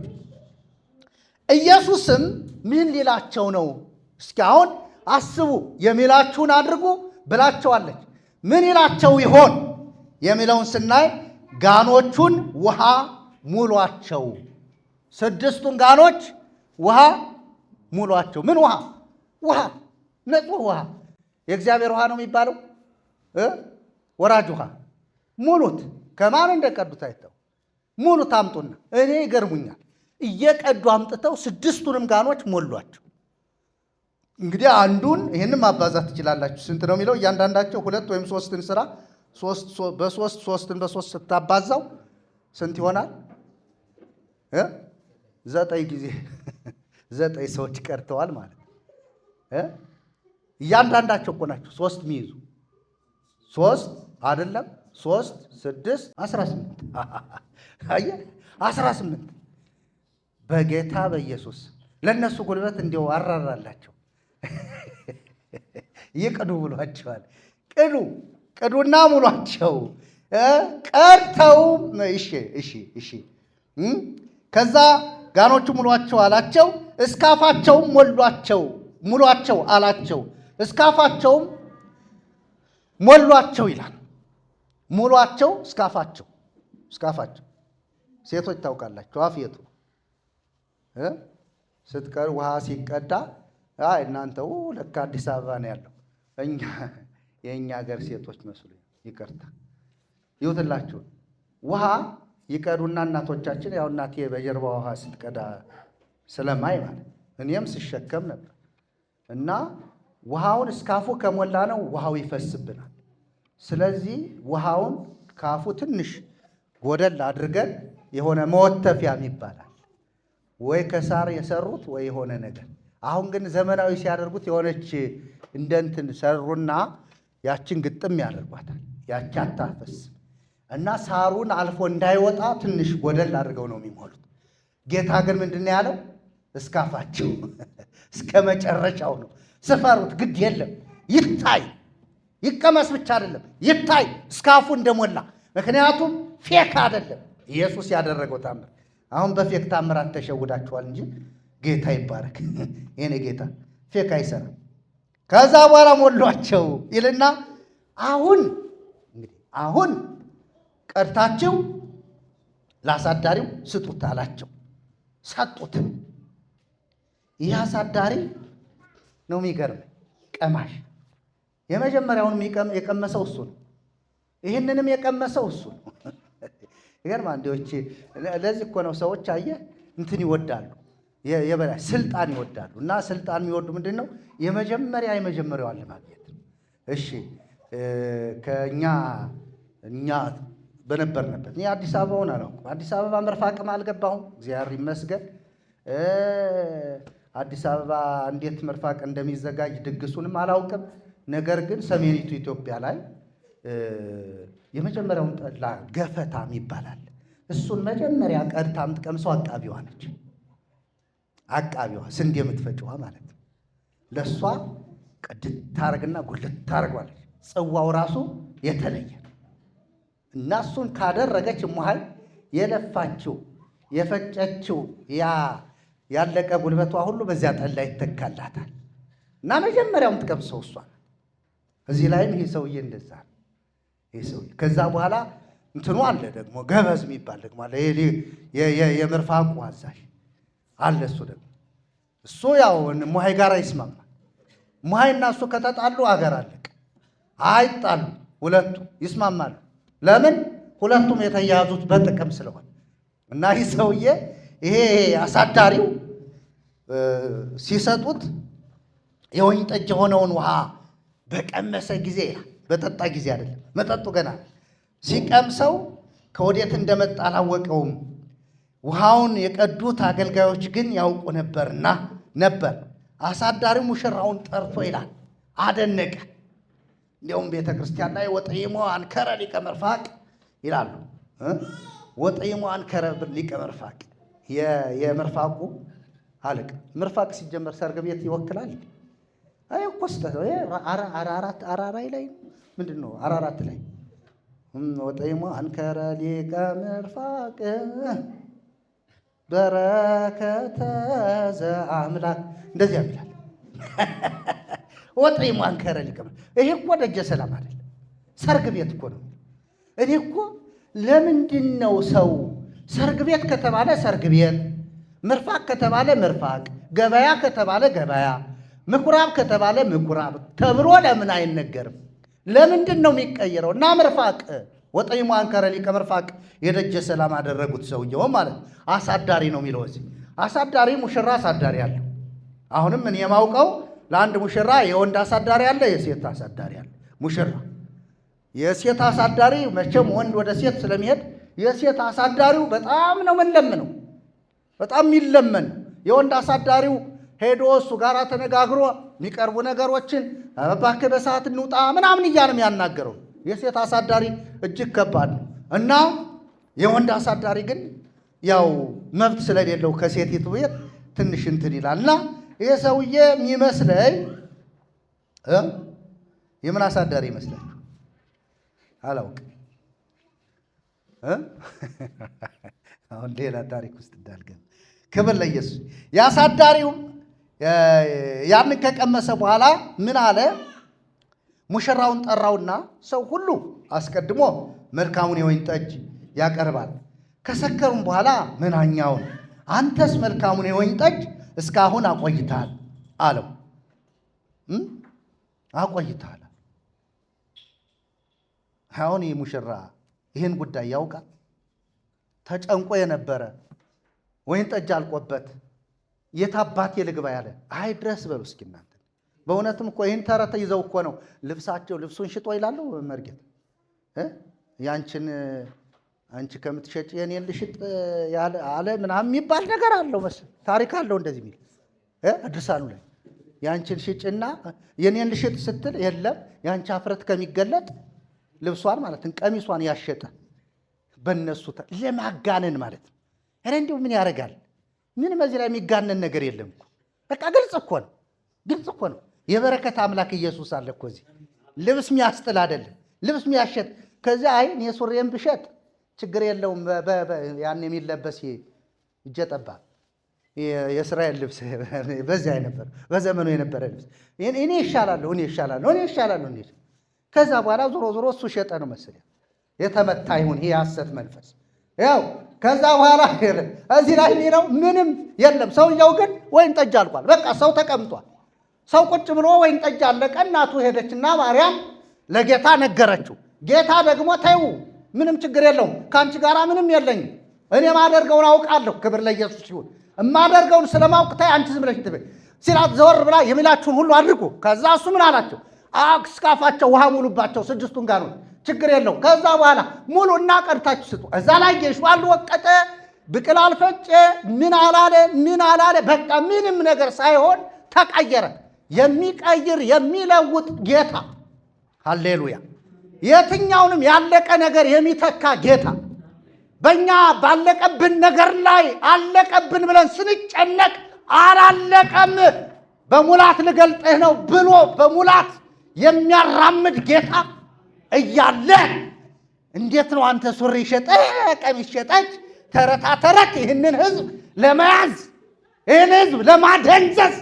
ኢየሱስም ምን ሊላቸው ነው? እስኪ አሁን አስቡ። የሚላችሁን አድርጉ ብላቸዋለች። ምን ይላቸው ይሆን የሚለውን ስናይ ጋኖቹን ውሃ ሙሏቸው። 6ቱን ጋኖች ውሃ ሙሏቸው። ምን ውሃ? ውሃ፣ ንጹህ ውሃ። የእግዚአብሔር ውሃ ነው የሚባለው። ወራጅ ውሃ ሙሉት። ከማን እንደቀዱት አይተው ሙሉት አምጡና። እኔ ይገርሙኛል። እየቀዱ አምጥተው 6ቱንም ጋኖች ሞሏቸው። እንግዲህ አንዱን ይህንም ማባዛት ትችላላችሁ። ስንት ነው የሚለው? እያንዳንዳቸው 2 ወይም 3 እንስራ ሶስትን በ3 ስታባዛው ስንት ይሆናል? 9 ጊዜ 9 ሰዎች ቀርተዋል ማለት ነው። እያንዳንዳቸው እኮ ናቸው 3 የሚይዙ 3 አይደለም 3 6 18 አየህ 18 በጌታ በኢየሱስ ለነሱ ጉልበት እንዲያው አራራላቸው። ይቅዱ ብሏቸዋል። ቅዱና ሙሏቸው። ቀድተው እሺ ከዛ ጋኖቹ ሙሏቸው አላቸው። እስካፋቸውም ሙሏቸው አላቸው። እስካፋቸውም ሞሏቸው ይላል። ሙሏቸው እስካፋቸው። ሴቶች ታውቃላችሁ፣ አፍየቱ ስትቀር ውሃ ሲቀዳ እናንተው ለካ አዲስ አበባ ነው ያለው፣ የእኛ ሀገር ሴቶች መስሉኝ፣ ይቅርታ ይውትላችሁ። ውሃ ይቀዱና እናቶቻችን፣ ያው እናቴ በጀርባ ውሃ ስትቀዳ ስለማይ ማለት እኔም ስሸከም ነበር። እና ውሃውን እስካፉ ከሞላ ነው ውሃው ይፈስብናል። ስለዚህ ውሃውን ካፉ ትንሽ ጎደል አድርገን የሆነ መወተፊያ ይባላል፣ ወይ ከሳር የሰሩት ወይ የሆነ ነገር። አሁን ግን ዘመናዊ ሲያደርጉት የሆነች እንደንትን ሰሩና ያችን ግጥም ያደርጓታል። ያቺ አታፈስም እና ሳሩን አልፎ እንዳይወጣ ትንሽ ጎደል አድርገው ነው የሚሞሉት። ጌታ ግን ምንድን ነው ያለው? እስካፋቸው እስከ መጨረሻው ነው። ስፈሩት፣ ግድ የለም ይታይ፣ ይቀመስ ብቻ አይደለም ይታይ እስካፉ እንደሞላ። ምክንያቱም ፌክ አይደለም ኢየሱስ ያደረገው ታምር። አሁን በፌክ ታምራት ተሸውዳችኋል እንጂ ጌታ ይባረክ። የኔ ጌታ ፌክ አይሰራም። ከዛ በኋላ ሞሏቸው ይልና አሁን ቀድታችሁ ለአሳዳሪው ስጡት አላቸው። ሰጡትም። ይህ አሳዳሪ ነው የሚገርም ቀማሽ። የመጀመሪያውን የቀመሰው እሱ ነው። ይህንንም የቀመሰው እሱ ነው። ይገርማ እንዲዎች። ለዚህ እኮ ነው ሰዎች አየህ እንትን ይወዳሉ፣ የበላይ ስልጣን ይወዳሉ። እና ስልጣን የሚወዱ ምንድን ነው? የመጀመሪያዋን ለማግኘት። እሺ እኛ በነበርንበት እኔ አዲስ አበባውን አላውቅም። አዲስ አበባ መርፋቅም አልገባሁም፣ እግዚአብሔር ይመስገን። አዲስ አበባ እንዴት መርፋቅ እንደሚዘጋጅ ድግሱንም አላውቅም። ነገር ግን ሰሜኒቱ ኢትዮጵያ ላይ የመጀመሪያውን ጠላ ገፈታም ይባላል። እሱን መጀመሪያ ቀድታ የምትቀምሰው አቃቢዋ ነች። አቃቢዋ ስንዴ የምትፈጭዋ ማለት ነው። ለእሷ ቅድት ታረግና ጉልት ታረጓለች። ጽዋው ራሱ የተለየ እና እሱን ካደረገች እሙሃይ የለፋችው የፈጨችው ያለቀ ጉልበቷ ሁሉ በዚያ ጠላ ይተካላታል። እና መጀመሪያውም ትቀምሰው እሷ። እዚህ ላይም ይሄ ሰውዬ እንደዛ ነው። ይሄ ሰውዬ ከዛ በኋላ እንትኑ አለ ደግሞ ገበዝ የሚባል ደግሞ አለ። የመርፋቁ አዛዥ አለ። እሱ ያው ሙሃይ ጋር ይስማማል። ሙሃይና እሱ ከተጣሉ አገር አለቀ። አይጣሉ፣ ሁለቱ ይስማማሉ። ለምን? ሁለቱም የተያዙት በጥቅም ስለሆነ። እና ይህ ሰውዬ ይሄ አሳዳሪው ሲሰጡት የወይን ጠጅ የሆነውን ውሃ በቀመሰ ጊዜ ይላል። በጠጣ ጊዜ አይደለም፣ መጠጡ ገና ሲቀምሰው ከወዴት እንደመጣ አላወቀውም። ውሃውን የቀዱት አገልጋዮች ግን ያውቁ ነበርና አሳዳሪው ሙሽራውን ጠርቶ ይላል አደነቀ። እንዲያውም ቤተ ክርስቲያን ላይ ወጠይሞ አንከረ ሊቀ መርፋቅ ይላሉ። ወጠይሞ አንከረ ሊቀ መርፋቅ የመርፋቁ አለቃ። መርፋቅ ሲጀመር ሰርግ ቤት ይወክላል። አይ ኮስተ አራራይ ላይ ምንድን ነው? አራራት ላይ ወጠይሞ አንከረ ሊቀ መርፋቅ በረከተ ዘአምላክ እንደዚህ ያምላል። ወጠይሞ አንከረ ሊቀ መርፋቅ። ይሄ እኮ ደጀ ሰላም አይደለም፣ ሰርግ ቤት እኮ ነው። እኔ እኮ ለምንድን ነው ሰው ሰርግ ቤት ከተባለ ሰርግ ቤት፣ ምርፋቅ ከተባለ ምርፋቅ፣ ገበያ ከተባለ ገበያ፣ ምኩራብ ከተባለ ምኩራብ ተብሎ ለምን አይነገርም? ለምንድን ነው የሚቀየረው? እና ምርፋቅ ወጠይሞ አንከረ ሊቀ መርፋቅ የደጀ ሰላም አደረጉት። ሰውየው ማለት አሳዳሪ ነው የሚለው እዚህ። አሳዳሪ ሙሽራ አሳዳሪ አለ። አሁንም ምን የማውቀው ለአንድ ሙሽራ የወንድ አሳዳሪ አለ፣ የሴት አሳዳሪ አለ። ሙሽራ የሴት አሳዳሪ መቼም ወንድ ወደ ሴት ስለሚሄድ የሴት አሳዳሪው በጣም ነው የምንለምነው፣ በጣም የሚለመን። የወንድ አሳዳሪው ሄዶ እሱ ጋር ተነጋግሮ የሚቀርቡ ነገሮችን እባክህ በሰዓት እንውጣ ምናምን እያለ የሚያናገረው። የሴት አሳዳሪ እጅግ ከባድ ነው። እና የወንድ አሳዳሪ ግን ያው መብት ስለሌለው ከሴቲቱ ቤት ትንሽ እንትን ይላል። እና ይሄ ሰውዬ የሚመስለኝ የምን አሳዳሪ ይመስላችሁ? አላውቅም። አሁን ሌላ ታሪክ ውስጥ እንዳልገባ። ክብር ለኢየሱስ። የአሳዳሪውም ያንን ከቀመሰ በኋላ ምን አለ? ሙሽራውን ጠራውና ሰው ሁሉ አስቀድሞ መልካሙን የወይን ጠጅ ያቀርባል፣ ከሰከሩም በኋላ መናኛውን፣ አንተስ መልካሙን የወይን ጠጅ እስካሁን አቆይተሃል አለው። አቆይተሃል። አሁን ይህ ሙሽራ ይህን ጉዳይ ያውቃል። ተጨንቆ የነበረ ወይን ጠጅ አልቆበት የት አባቴ ልግባ ያለ አይ ድረስ በሉ እስኪ እናንተ። በእውነትም እኮ ይህን ተረት ይዘው እኮ ነው ልብሱን ሽጦ ይላሉ። መርጌት አንቺ ከምትሸጭ የኔን ልሽጥ አለ ምናምን የሚባል ነገር አለው መሰለኝ፣ ታሪክ አለው እንደዚህ የሚል ድርሳኑ ላይ። ያንቺን ሽጭና የኔን ልሽጥ ስትል የለም ያንቺ አፍረት ከሚገለጥ ልብሷን ማለት ቀሚሷን ያሸጠ በእነሱ ለማጋነን ማለት ነው። እረ እንዲሁ ምን ያደርጋል? ምንም በዚህ ላይ የሚጋነን ነገር የለም እኮ በቃ ግልጽ እኮ ነው። የበረከት አምላክ ኢየሱስ አለ እኮ እዚህ። ልብስ የሚያስጥል አይደለም፣ ልብስ የሚያሸጥ። ከዚያ አይ እኔ ሱሪዬን ብሸጥ ችግር የለውም ያን የሚለበስ እጀ ጠባብ የእስራኤል ልብስ በዚያ ነበር፣ በዘመኑ የነበረ ልብስ እኔ ይሻላለሁ። ከዛ በኋላ ዞሮ እሱ ሸጠ ነው መሰለኝ። የተመታ ይሁን ይሄ የሐሰት መንፈስ ያው። ከዛ በኋላ እዚህ ላይ ነው ምንም የለም። ሰውየው ግን ወይን ጠጅ አልቋል። በቃ ሰው ተቀምጧል። ሰው ቁጭ ብሎ ወይን ጠጅ አለቀ። እናቱ ሄደችና ማርያም ለጌታ ነገረችው። ጌታ ደግሞ ተይው ምንም ችግር የለውም ከአንቺ ጋር ምንም የለኝም፣ እኔ ማደርገውን አውቃለሁ። ክብር ለኢየሱስ ይሁን። እማደርገውን ስለማውቅ ተይ አንቺ ዝም ብለሽ ትበይ ሲላት ዘወር ብላ የሚላችሁን ሁሉ አድርጉ። ከዛ እሱ ምን አላቸው? እስካፋቸው ውሃ ሙሉባቸው 6ቱን ጋር ችግር የለው። ከዛ በኋላ ሙሉ እና ቀድታችሁ ስጡ። እዛ ላይ ጌሾ አልወቀጠ፣ ብቅል አልፈጨ፣ ምን አላለ። በቃ ምንም ነገር ሳይሆን ተቀየረ። የሚቀይር የሚለውጥ ጌታ ሃሌሉያ። የትኛውንም ያለቀ ነገር የሚተካ ጌታ። በእኛ ባለቀብን ነገር ላይ አለቀብን ብለን ስንጨነቅ አላለቀም በሙላት ልገልጥህ ነው ብሎ በሙላት የሚያራምድ ጌታ እያለ እንዴት ነው አንተ ሱሪ ሸጠ ቀሚስ ሸጠች ተረት ይህንን ህዝብ ለመያዝ ይህን ህዝብ ለማደንዘዝ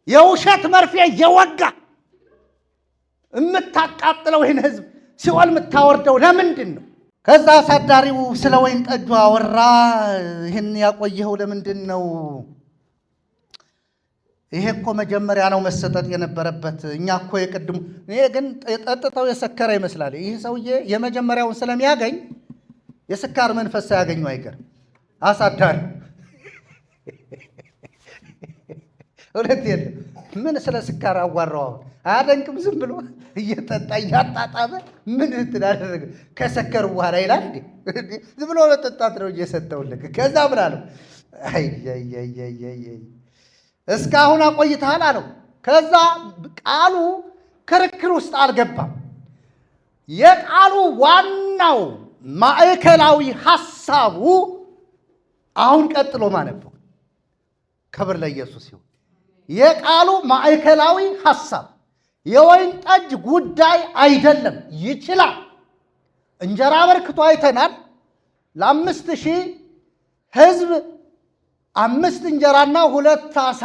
የውሸት መርፌ እየወጋ የምታቃጥለው ይህን ህዝብ ሲኦል የምታወርደው ለምንድን ነው? ከዛ አሳዳሪው ስለ ወይን ጠጁ አወራ። ይህን ያቆየኸው ለምንድን ነው? ይሄ እኮ መጀመሪያ ነው መሰጠት የነበረበት። እኛ እኮ የቅድሙ እኔ ግን ጠጥተው የሰከረ ይመስላል። ይህ ሰውዬ የመጀመሪያውን ስለሚያገኝ የስካር መንፈስ ሳያገኙ አይቀርም። አሳዳሪ እውነት የለም። ምን ስለ ስካር አዋራው አያደንቅም? ዝም ብሎ እየጠጣ እያጣጣመ ምን ትዳደረገ ከሰከሩ በኋላ ይላል። ዝም ብሎ ለጠጣት ነው እየሰጠውልክ። ከዛ ምን አለው? አይ እስካሁን አቆይተሃል አለው። ከዛ ቃሉ ክርክር ውስጥ አልገባም። የቃሉ ዋናው ማዕከላዊ ሐሳቡ አሁን ቀጥሎ ማነበው። ክብር ለኢየሱስ ይሁን። የቃሉ ማዕከላዊ ሐሳብ የወይን ጠጅ ጉዳይ አይደለም። ይችላል። እንጀራ በርክቶ አይተናል። ለ5000 ሕዝብ 5 እንጀራና 2 ዓሣ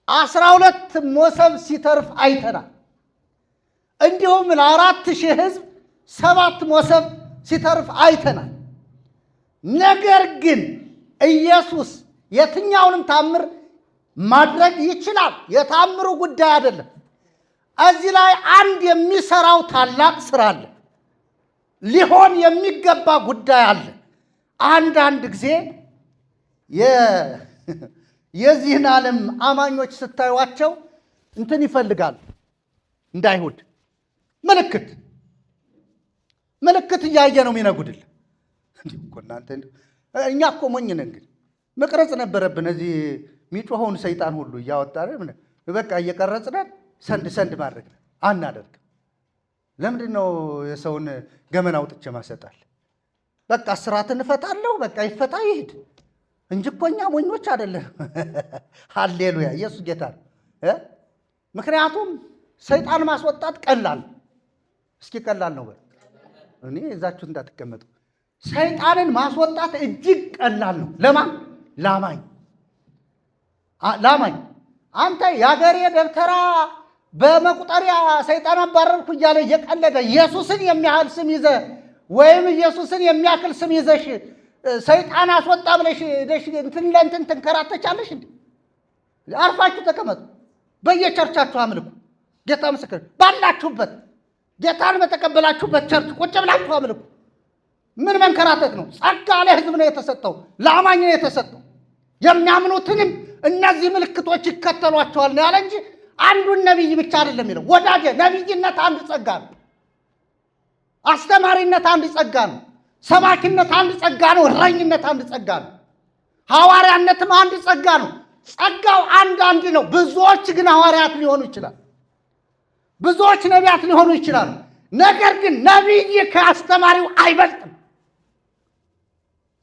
12 ሞሰብ ሲተርፍ አይተናል። እንዲሁም ለ4000 ሕዝብ 7 ሞሰብ ሲተርፍ አይተናል። ነገር ግን ኢየሱስ የትኛውንም ታምር ማድረግ ይችላል። የታምሩ ጉዳይ አይደለም። እዚህ ላይ አንድ የሚሰራው ታላቅ ስራ አለ። ሊሆን የሚገባ ጉዳይ አለ። አንዳንድ ጊዜ የዚህን ዓለም አማኞች ስታዩዋቸው እንትን ይፈልጋሉ። እንዳይሁድ ምልክት እያየ ነው የሚነጉድል። እናንተ እኛ እኮ ሞኝ ነን። ግን መቅረጽ ነበረብን። እዚህ የሚጮኸውን ሰይጣን ሁሉ እያወጣን በቃ እየቀረጽነን ሰንድ ማድረግ አናደርግም። ለምንድን ነው የሰውን ገመና አውጥቼ ማሰጣል? በቃ ስራትን እፈታለሁ። በቃ ይፈታ ይሄድ እንጂ እኮ እኛ ሞኞች አይደለም። ሃሌሉያ ኢየሱስ ጌታ ነው። ምክንያቱም ሰይጣን ማስወጣት ቀላል፣ እስኪ ቀላል ነው። እኔ እዛችሁ እንዳትቀመጡ። ሰይጣንን ማስወጣት እጅግ ቀላል ነው። ለማን? ላማኝ። አንተ የአገሬ ደብተራ በመቁጠሪያ ሰይጣን አባረርኩ እያለ እየቀለደ ኢየሱስን የሚያህል ስም ይዘ ወይም ኢየሱስን የሚያክል ስም ይዘሽ ሰይጣን አስወጣ ብለሽ ደሽ እንትን ለእንትን ትንከራተቻለሽ እንዴ? አርፋችሁ ተቀመጡ። በየቸርቻችሁ አምልኩ። ጌታ ምስክር ባላችሁበት ጌታን በተቀበላችሁበት ቸርች ቁጭ ብላችሁ አምልኩ። ምን መንከራተት ነው? ጸጋ ለሕዝብ ነው የተሰጠው፣ ለአማኝ ነው የተሰጠው። የሚያምኑትንም እነዚህ ምልክቶች ይከተሏቸዋል ነው ያለ እንጂ አንዱን ነቢይ ብቻ አይደለም የሚለው። ወዳጄ ነቢይነት አንድ ጸጋ ነው። አስተማሪነት አንድ ጸጋ ነው። ሰባኪነት አንድ ጸጋ ነው። እረኝነት አንድ ጸጋ ነው። ሐዋርያነትም አንድ ጸጋ ነው። ጸጋው አንድ ነው። ብዙዎች ግን ሐዋርያት ሊሆኑ ይችላል። ብዙዎች ነቢያት ሊሆኑ ይችላሉ። ነገር ግን ነቢይ ከአስተማሪው አይበልጥም።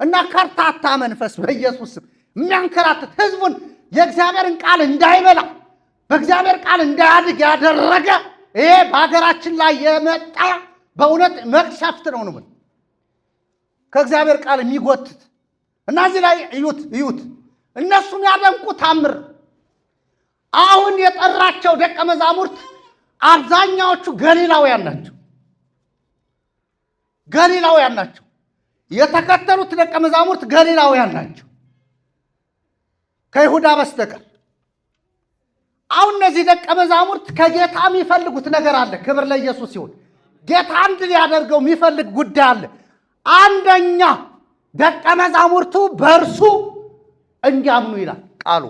እና ከርታታ መንፈስ በኢየሱስ የሚያንከራትት ህዝቡን የእግዚአብሔርን ቃል እንዳይበላ በእግዚአብሔር ቃል እንዳያድግ ያደረገ ይሄ በሀገራችን ላይ የመጣ በእውነት መቅሰፍት ነው ነው ከእግዚአብሔር ቃል የሚጎትት እና እዚህ ላይ እዩት እነሱም ያደንቁ ታምር አሁን የጠራቸው ደቀ መዛሙርት አብዛኛዎቹ ገሊላውያን ናቸው የተከተሉት ደቀ መዛሙርት ገሊላውያን ናቸው ከይሁዳ በስተቀር አሁን እነዚህ ደቀ መዛሙርት ከጌታ የሚፈልጉት ነገር አለ ክብር ለኢየሱስ ይሁን ጌታ አንድ ሊያደርገው የሚፈልግ ጉዳይ አለ አንደኛ ደቀ መዛሙርቱ በእርሱ እንዲያምኑ ይላል ቃሉ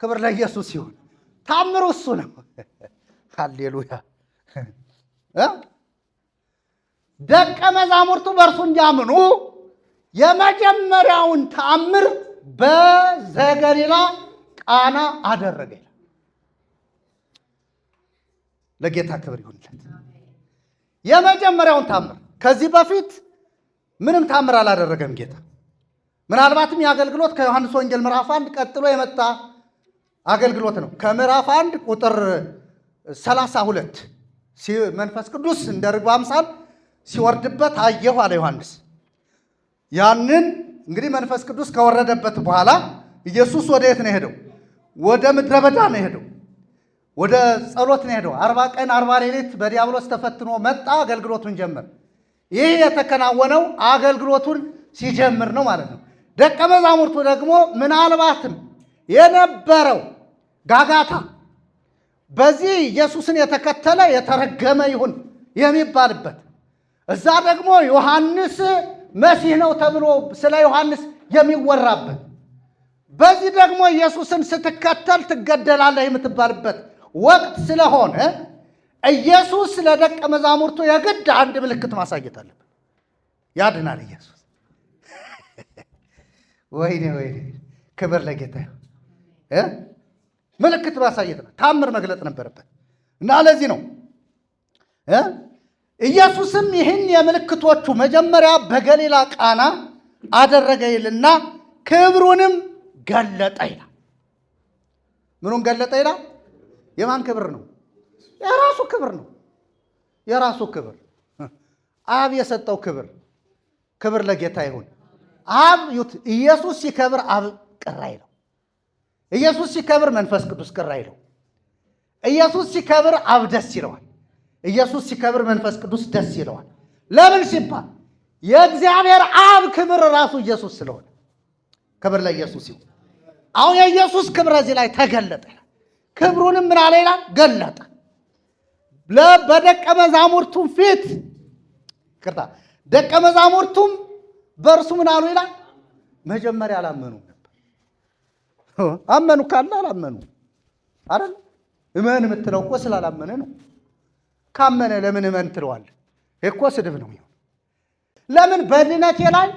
ክብር ለኢየሱስ ይሁን ታምሩ እሱ ነው ሃሌሉያ ደቀ መዛሙርቱ በእርሱ እንዲያምኑ የመጀመሪያውን ታምር በዘገሊላ ቃና አደረገ ለጌታ ክብር ይሁንለት የመጀመሪያውን ታምር ከዚህ በፊት ምንም ታምር አላደረገም ጌታ ምናልባትም የአገልግሎት ከዮሐንስ ወንጌል ምዕራፍ 1 ቀጥሎ የመጣ አገልግሎት ነው ከምዕራፍ 1 ቁጥር 32 መንፈስ ቅዱስ እንደ ርግብ አምሳል ሲወርድበት አየሁ አለ ዮሐንስ ያንን እንግዲህ መንፈስ ቅዱስ ከወረደበት በኋላ ኢየሱስ ወደ የት ነው ሄደው ወደ ምድረ በዳ ነው ሄደው ወደ ጸሎት ነው ሄደው 40 ቀን 40 ሌሊት በዲያብሎስ ተፈትኖ መጣ አገልግሎቱን ጀመረ ይህ የተከናወነው አገልግሎቱን ሲጀምር ነው ማለት ነው ደቀ መዛሙርቱ ደግሞ ምናልባትም የነበረው ጋጋታ በዚህ ኢየሱስን የተከተለ የተረገመ ይሁን የሚባልበት እዛ ደግሞ ዮሐንስ መሲህ ነው ተብሎ ስለ ዮሐንስ የሚወራበት በዚህ ደግሞ ኢየሱስን ስትከተል ትገደላለህ የምትባልበት ወቅት ስለሆነ ኢየሱስ ለደቀ መዛሙርቱ የግድ አንድ ምልክት ማሳየት አለበት ያድናል ኢየሱስ ወይኔ ክብር ለጌታ ምልክት ማሳየት ነው ታምር መግለጥ ነበረበት እና ለዚህ ነው ኢየሱስም ይህን የምልክቶቹ መጀመሪያ በገሊላ ቃና አደረገ ይልና ክብሩንም ገለጠ ይላል ምኑን ገለጠ ይላል የማን ክብር ነው የራሱ ክብር ነው የራሱ ክብር አብ የሰጠው ክብር ለጌታ ይሁን አብ ኢየሱስ ሲከብር አብ ቅር አይለው ኢየሱስ ሲከብር መንፈስ ቅዱስ ቅር አይለው ኢየሱስ ሲከብር አብ ደስ ይለዋል ኢየሱስ ሲከብር መንፈስ ቅዱስ ደስ ይለዋል ለምን ሲባል የእግዚአብሔር አብ ክብር ራሱ ኢየሱስ ስለሆነ ክብር ለኢየሱስ ይሁን አሁን የኢየሱስ ክብር እዚህ ላይ ተገለጠ ክብሩንም ምን አለ ይላል ገለጠ በደቀ መዛሙርቱም ፊት ደቀ መዛሙርቱም በእርሱ ምን አሉ ይላል መጀመሪያ አላመኑ ነበር አመኑ ካለ አላመኑ አይደል እመን የምትለው እኮ ስላላመነ ነው ካመነ ለምን እመን ትለዋለህ እኮ ስድብ ነው ለምን በድነቴ ላይ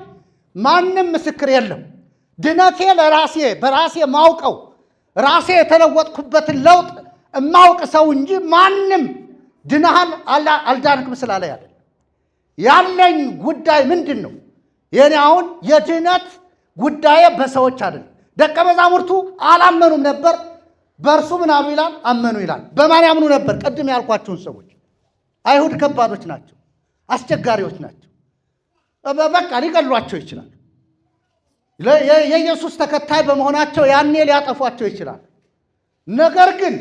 ማንም ምስክር የለም ድነቴ በራሴ ማውቀው ራሴ የተለወጥኩበትን ለውጥ እማውቅ ሰው እንጂ ማንም ድነሃል አልዳንክም ስላለ ያለኝ ጉዳይ ምንድን ነው የኔ አሁን የድነት ጉዳይ በሰዎች አይደለም ደቀ መዛሙርቱ አላመኑም ነበር በእርሱ ምን አሉ ይላል አመኑ ይላል በማን ያምኑ ነበር ቀድም ያልኳቸውን ሰዎች አይሁድ ከባዶች ናቸው አስቸጋሪዎች ናቸው በቃ ሊገሏቸው ይችላል የኢየሱስ ተከታይ በመሆናቸው ያኔ ሊያጠፏቸው ይችላል ነገር ግን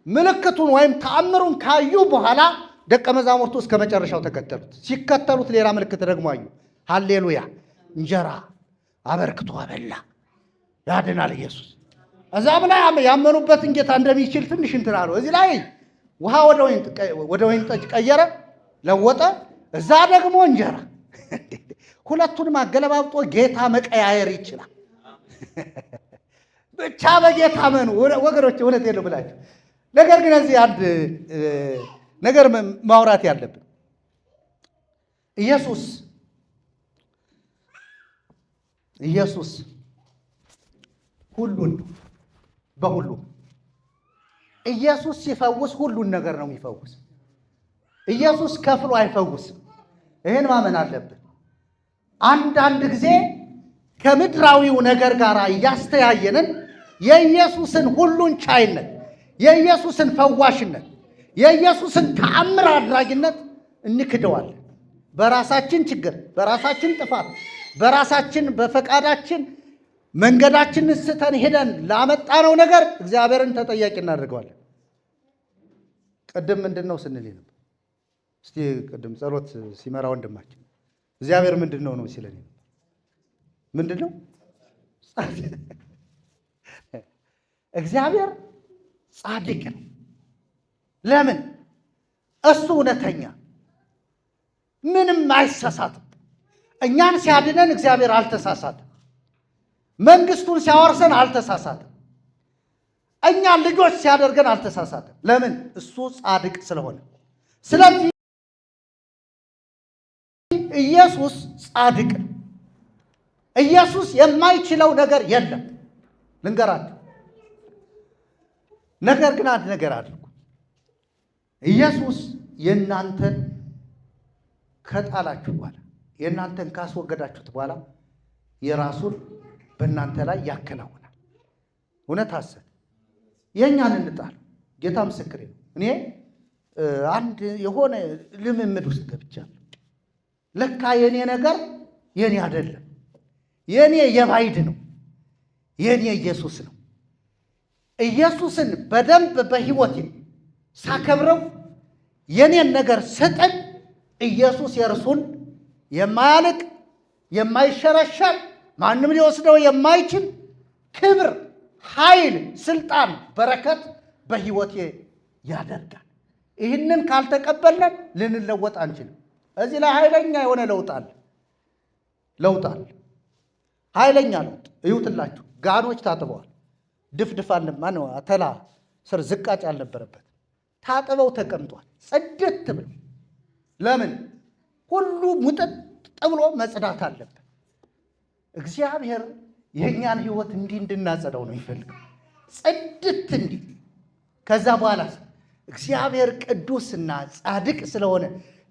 ምልክቱን ወይም ተአምሩን ካዩ በኋላ ደቀ መዛሙርቱ እስከ መጨረሻው ተከተሉት ሲከተሉት ሌላ ምልክት ደግሞ አዩ ሃሌሉያ እንጀራ አበርክቶ አበላ ያድናል ኢየሱስ እዛም ላይ ያመኑበትን ጌታ እንደሚችል ትንሽ እንትን አለው እዚህ ላይ ውሃ ወደ ወይን ጠጅ ቀየረ ለወጠ እዛ ደግሞ እንጀራ ሁለቱንም አገለባብጦ ጌታ መቀያየር ይችላል ብቻ በጌታ መኑ ወገኖች እውነት የለው ብላችሁ ነገር ግን እዚህ አንድ ነገር ማውራት ያለብን ኢየሱስ ሁሉን በሁሉ ኢየሱስ ሲፈውስ ሁሉን ነገር ነው የሚፈውስ ኢየሱስ ከፍሎ አይፈውስም ይሄን ማመን አለብን አንዳንድ ጊዜ ከምድራዊው ነገር ጋር እያስተያየንን የኢየሱስን ሁሉን ቻይነት፣ የኢየሱስን ፈዋሽነት፣ የኢየሱስን ተአምር አድራጊነት እንክደዋለን። በራሳችን ችግር፣ በራሳችን ጥፋት፣ በራሳችን በፈቃዳችን መንገዳችንን ስተን ሄደን ላመጣነው ነገር እግዚአብሔርን ተጠያቂ እናደርገዋለን። ቅድም ምንድን ነው ስንል ነበር? እስቲ ቅድም ጸሎት ሲመራ ወንድማችን እግዚአብሔር ምንድን ነው ሲለን ምንድን ነው? እግዚአብሔር ጻድቅ ነው። ለምን? እሱ እውነተኛ፣ ምንም አይሳሳትም። እኛን ሲያድነን እግዚአብሔር አልተሳሳትም። መንግስቱን ሲያወርሰን አልተሳሳትም። እኛን ልጆች ሲያደርገን አልተሳሳትም። ለምን? እሱ ጻድቅ ስለሆነ። ስለዚህ ኢየሱስ ጻድቅ ነው። ኢየሱስ የማይችለው ነገር የለም። ልንገራችሁ፣ ነገር ግን አንድ ነገር አድርጉ። ኢየሱስ የእናንተን ከጣላችሁ በኋላ የእናንተን ካስወገዳችሁት በኋላ የራሱን በእናንተ ላይ ያከናውናል። እውነት ሐሰት የእኛን እንጣል። ጌታ ምስክሬ ነው። እኔ አንድ የሆነ ልምምድ ውስጥ ገብቻለሁ። ለካ የኔ ነገር የኔ አይደለም፣ የኔ የባይድ ነው፣ የኔ ኢየሱስ ነው። ኢየሱስን በደንብ በሕይወቴ ሳከብረው የኔን ነገር ስጥል ኢየሱስ የእርሱን የማያልቅ የማይሸረሸር ማንም ሊወስደው የማይችል ክብር፣ ኃይል፣ ስልጣን፣ በረከት በሕይወቴ ያደርጋል። ይህንን ካልተቀበልን ልንለወጥ አንችልም። እዚህ ላይ ኃይለኛ የሆነ ለውጣል ኃይለኛ ለውጥ እዩትላችሁ። ጋኖች ታጥበዋል። ድፍድፍ ማነው አተላ ስር ዝቃጭ አልነበረበት ታጥበው ተቀምጧል። ጽድት ብሎ ለምን? ሁሉ ሙጥጥ ብሎ መጽዳት አለበት። እግዚአብሔር የእኛን ሕይወት እንዲህ እንድናጸዳው ነው ይፈልጋል። ጽድት እንዲህ። ከዛ በኋላ እግዚአብሔር ቅዱስና ጻድቅ ስለሆነ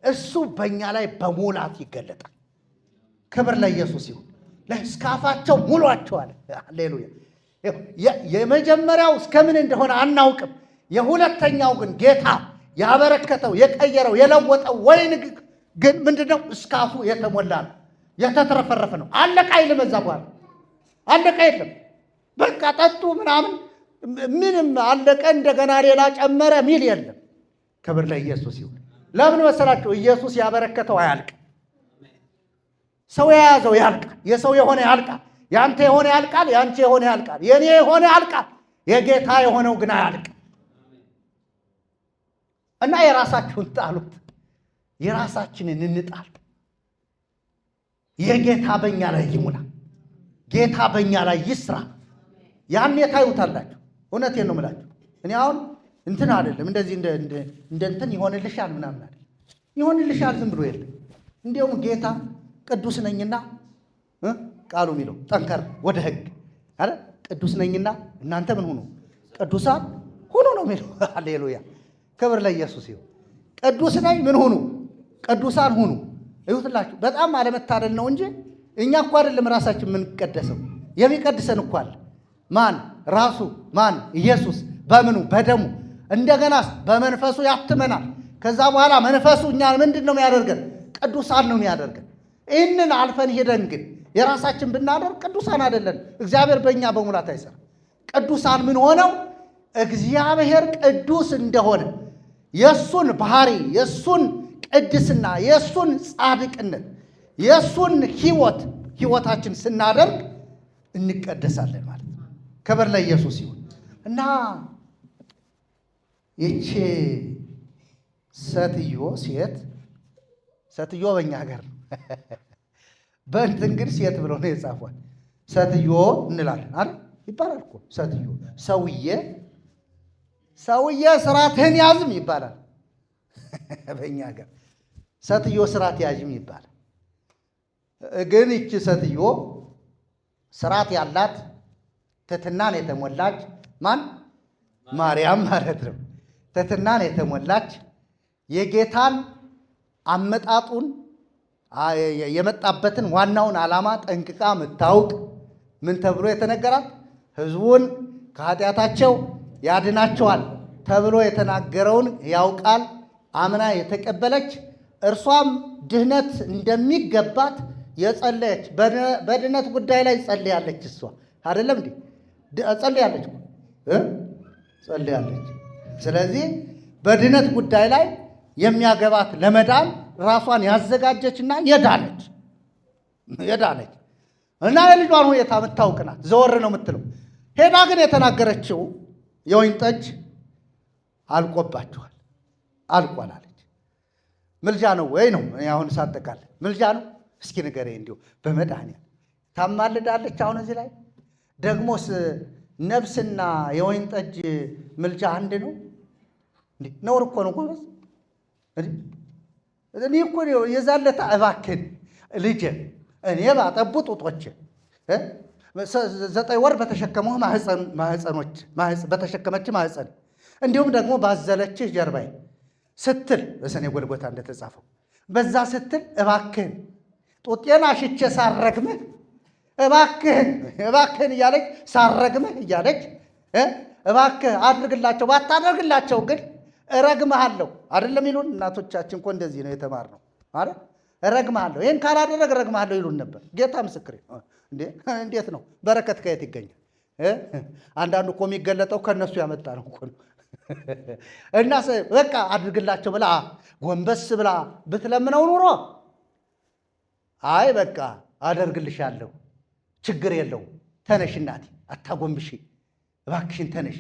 እሱ በእኛ ላይ በሙላት ይገለጣል። ክብር ለኢየሱስ ይሁን። ለእስካፋቸው ሙሏቸዋል። ሃሌሉያ። የመጀመሪያው እስከምን እንደሆነ አናውቅም። የሁለተኛው ግን ጌታ ያበረከተው የቀየረው የለወጠው ወይን ግን ምንድነው? እስካፉ የተሞላ ነው፣ የተትረፈረፈ ነው። አለቃ አይልም። እዛ በኋላ አለቃ የለም። በቃ ጠጡ ምናምን ምንም አለቀ፣ እንደገና ሌላ ጨመረ ሚል የለም። ክብር ለኢየሱስ ይሁን። ለምን መሰላችሁ? ኢየሱስ ያበረከተው አያልቅም። ሰው የያዘው ያልቃል። የሰው የሆነ ያልቃል። ያንተ የሆነ ያልቃል። ያንቺ የሆነ ያልቃል። የኔ የሆነ ያልቃል። የጌታ የሆነው ግን አያልቅም። እና የራሳችሁን ጣሉት፣ የራሳችንን እንጣል። የጌታ በእኛ ላይ ይሙላ፣ ጌታ በእኛ ላይ ይስራ። ያኔ ታዩታላችሁ። እውነቴን ነው የምላችሁ። እኔ አሁን እንትን አይደለም እንደዚህ እንደ እንትን ይሆንልሻል ምናምን አይደለም። ይሆንልሻል ዝም ብሎ የለም። እንዲያውም ጌታ ቅዱስ ነኝና ቃሉ የሚለው ጠንከር ወደ ሕግ አረ ቅዱስ ነኝና እናንተ ምን ሁኑ ቅዱሳን ሁኑ ነው የሚለው። ሃሌሉያ ክብር ለኢየሱስ ይሁን። ቅዱስ ነኝ ምን ሁኑ ቅዱሳን ሁኑ። እዩትላችሁ በጣም አለመታደል ነው እንጂ እኛ እኮ አይደለም ራሳችን የምንቀደሰው፣ የሚቀድሰን እኮ አለ። ማን? ራሱ ማን? ኢየሱስ። በምኑ? በደሙ። እንደገናስ በመንፈሱ ያትመናል። ከዛ በኋላ መንፈሱ እኛ ምንድን ነው የሚያደርገን? ቅዱሳን ነው የሚያደርገን። ይህንን አልፈን ሄደን ግን የራሳችን ብናደርግ ቅዱሳን አይደለን። እግዚአብሔር በእኛ በሙላት አይሰራ። ቅዱሳን ምን ሆነው እግዚአብሔር ቅዱስ እንደሆነ የእሱን ባህሪ፣ የእሱን ቅድስና፣ የእሱን ጻድቅነት፣ የእሱን ሕይወታችን ስናደርግ እንቀደሳለን ማለት ነው። ክብር ለኢየሱስ ይሁን። እና ይቺ ሴትዮ በእኛ ሀገር ነው በእንትን ግን ሴት ብሎ ነው የጻፏል። ሴትዮ እንላለን አይደል? ይባላል እኮ ሴትዮ። ሰውዬ ስርዓትህን ያዝም ይባላል። በእኛ ሀገር ሴትዮ ስርዓት ያዝም ይባላል። ግን ይቺ ሴትዮ ስርዓት ያላት ትሕትናን የተሞላች ማን? ማርያም ማለት ነው። ትሕትናን የተሞላች የጌታን አመጣጡን የመጣበትን ዋናውን ዓላማ ጠንቅቃ የምታውቅ ምን ተብሎ የተነገራት ሕዝቡን ከኃጢአታቸው ያድናቸዋል ተብሎ የተናገረውን ያውቃል አምና የተቀበለች እርሷም ድህነት እንደሚገባት የጸለየች በድህነት ጉዳይ ላይ ጸልያለች። እሷ አይደለም እንዴ ጸልያለች ጸልያለች። ስለዚህ በድህነት ጉዳይ ላይ የሚያገባት ለመዳን ራሷን ያዘጋጀችና የዳነች እና የልጇን ሁኔታ የምታውቅ ናት። ዘወር ነው የምትለው። ሄዳ ግን የተናገረችው የወይን ጠጅ አልቆባችኋል አልቋል አለች። ምልጃ ነው ወይ ነው? አሁን ሳጠቃል ምልጃ ነው። እስኪ ንገረኝ እንዲሁ በመድኃኒዓለም ታማልዳለች። አሁን እዚህ ላይ ደግሞስ ነፍስና የወይን ጠጅ ምልጃ አንድ ነው? ነውር እኮ ነው ጎበዝ። እኔ እኮ የዛለታ እባክን ልጄ እኔ ባጠቡ ጡቶች 9 ወር በተሸከመው በተሸከመች ማህፀን እንዲሁም ደግሞ ባዘለችህ ጀርባዬ ስትል በሰኔ ጎልጎታ እንደተጻፈው በዛ ስትል እባክህን ጡጤን አሽቼ ሳረግምህ እባክህን እያለች ሳረግምህ እያለች እባክህ አድርግላቸው፣ ባታደርግላቸው ግን እረግምሃለሁ። አይደለም ይሉን እናቶቻችን እኮ እንደዚህ ነው የተማርነው ማለት እረግምሃለሁ፣ ይህን ካላደረግ እረግምሃለሁ ይሉን ነበር። ጌታ ምስክሬ። እንዴት ነው በረከት ከየት ይገኛል? አንዳንዱ እኮ የሚገለጠው ከእነሱ ያመጣ ነው እኮ ነው። እና በቃ አድርግላቸው ብላ ጎንበስ ብላ ብትለምነው ኑሮ አይ በቃ አደርግልሻለሁ ችግር የለውም ተነሽ እናቴ አታጎንብሺ እባክሽን ተነሽ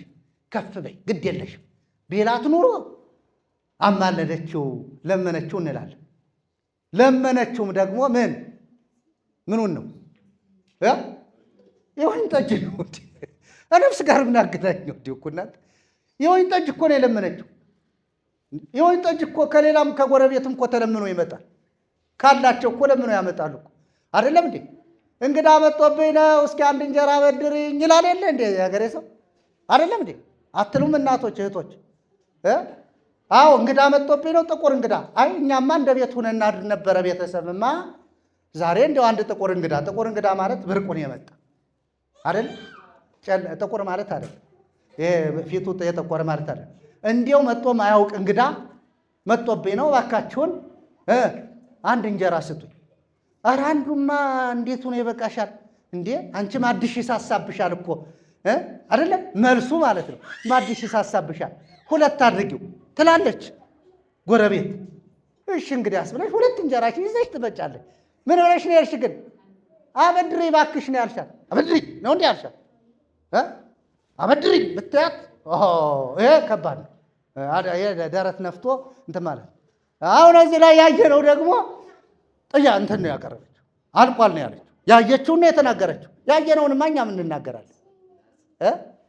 ከፍ በይ ግድ የለሽም ቢላት ኑሮ አማለደችው ለመነችው እንላለን። ለመነችውም ደግሞ ምኑን ነው የወይን ጠጅ ነው። ነፍስ ጋር ምን አገናኘው? እኮ እናት የወይን ጠጅ እኮ ነው የለመነችው። የወይን ጠጅ እኮ ከሌላም ከጎረቤትም እኮ ተለምኖ ይመጣል። ካላቸው እኮ ለምኖ ያመጣሉ እኮ አይደለም እንዴ? እንግዳ መጥቶብኝ ነው እስኪ አንድ እንጀራ በድርኝ ይላል የለ እንዴ የሀገሬ ሰው አይደለም እንዴ? አትሉም እናቶች እህቶች? አዎ እንግዳ መጥቶብኝ ነው ጥቁር እንግዳ። አይ እኛማ እንደ ቤት ሆነን እናድር ነበረ። ቤተሰብማ ዛሬ እንደው አንድ ጥቁር እንግዳ ማለት ብርቁን የመጣ አይደል? ጥቁር ማለት አይደል? ፊቱ የጠቆረ ማለት አይደል? እንዲያው መጥቶ ማያውቅ እንግዳ መጥቶብኝ ነው እባካችሁን አንድ እንጀራ ስጡኝ። ኧረ አንዱማ እንዴት ሆኖ ይበቃሻል እንዴ? አንቺ ማድሽ ይሳሳብሻል እኮ አይደለም መልሱ ማለት ነው። ማድሽ ይሳሳብሻል 2 አድርጊው ትላለች ጎረቤት። እሺ እንግዲህ አስብለሽ 2 እንጀራሽን ይዘሽ ትመጫለሽ። ምን ብለሽ ነው ያልሽ? ግን አበድሪ እባክሽ ነው ያልሻት። አበድሪ ነው እንዴ ያልሻት? አበድሪ ብትያት ይሄ ከባድ ነው። ደረት ነፍቶ እንትን ማለት አሁን እዚህ ላይ ያየነው ደግሞ እንትን ነው ያቀረበችው። አልቋል ነው ያለችው። ያየችውን ነው የተናገረችው። ያየነውን እኛ ምን እንናገራለን?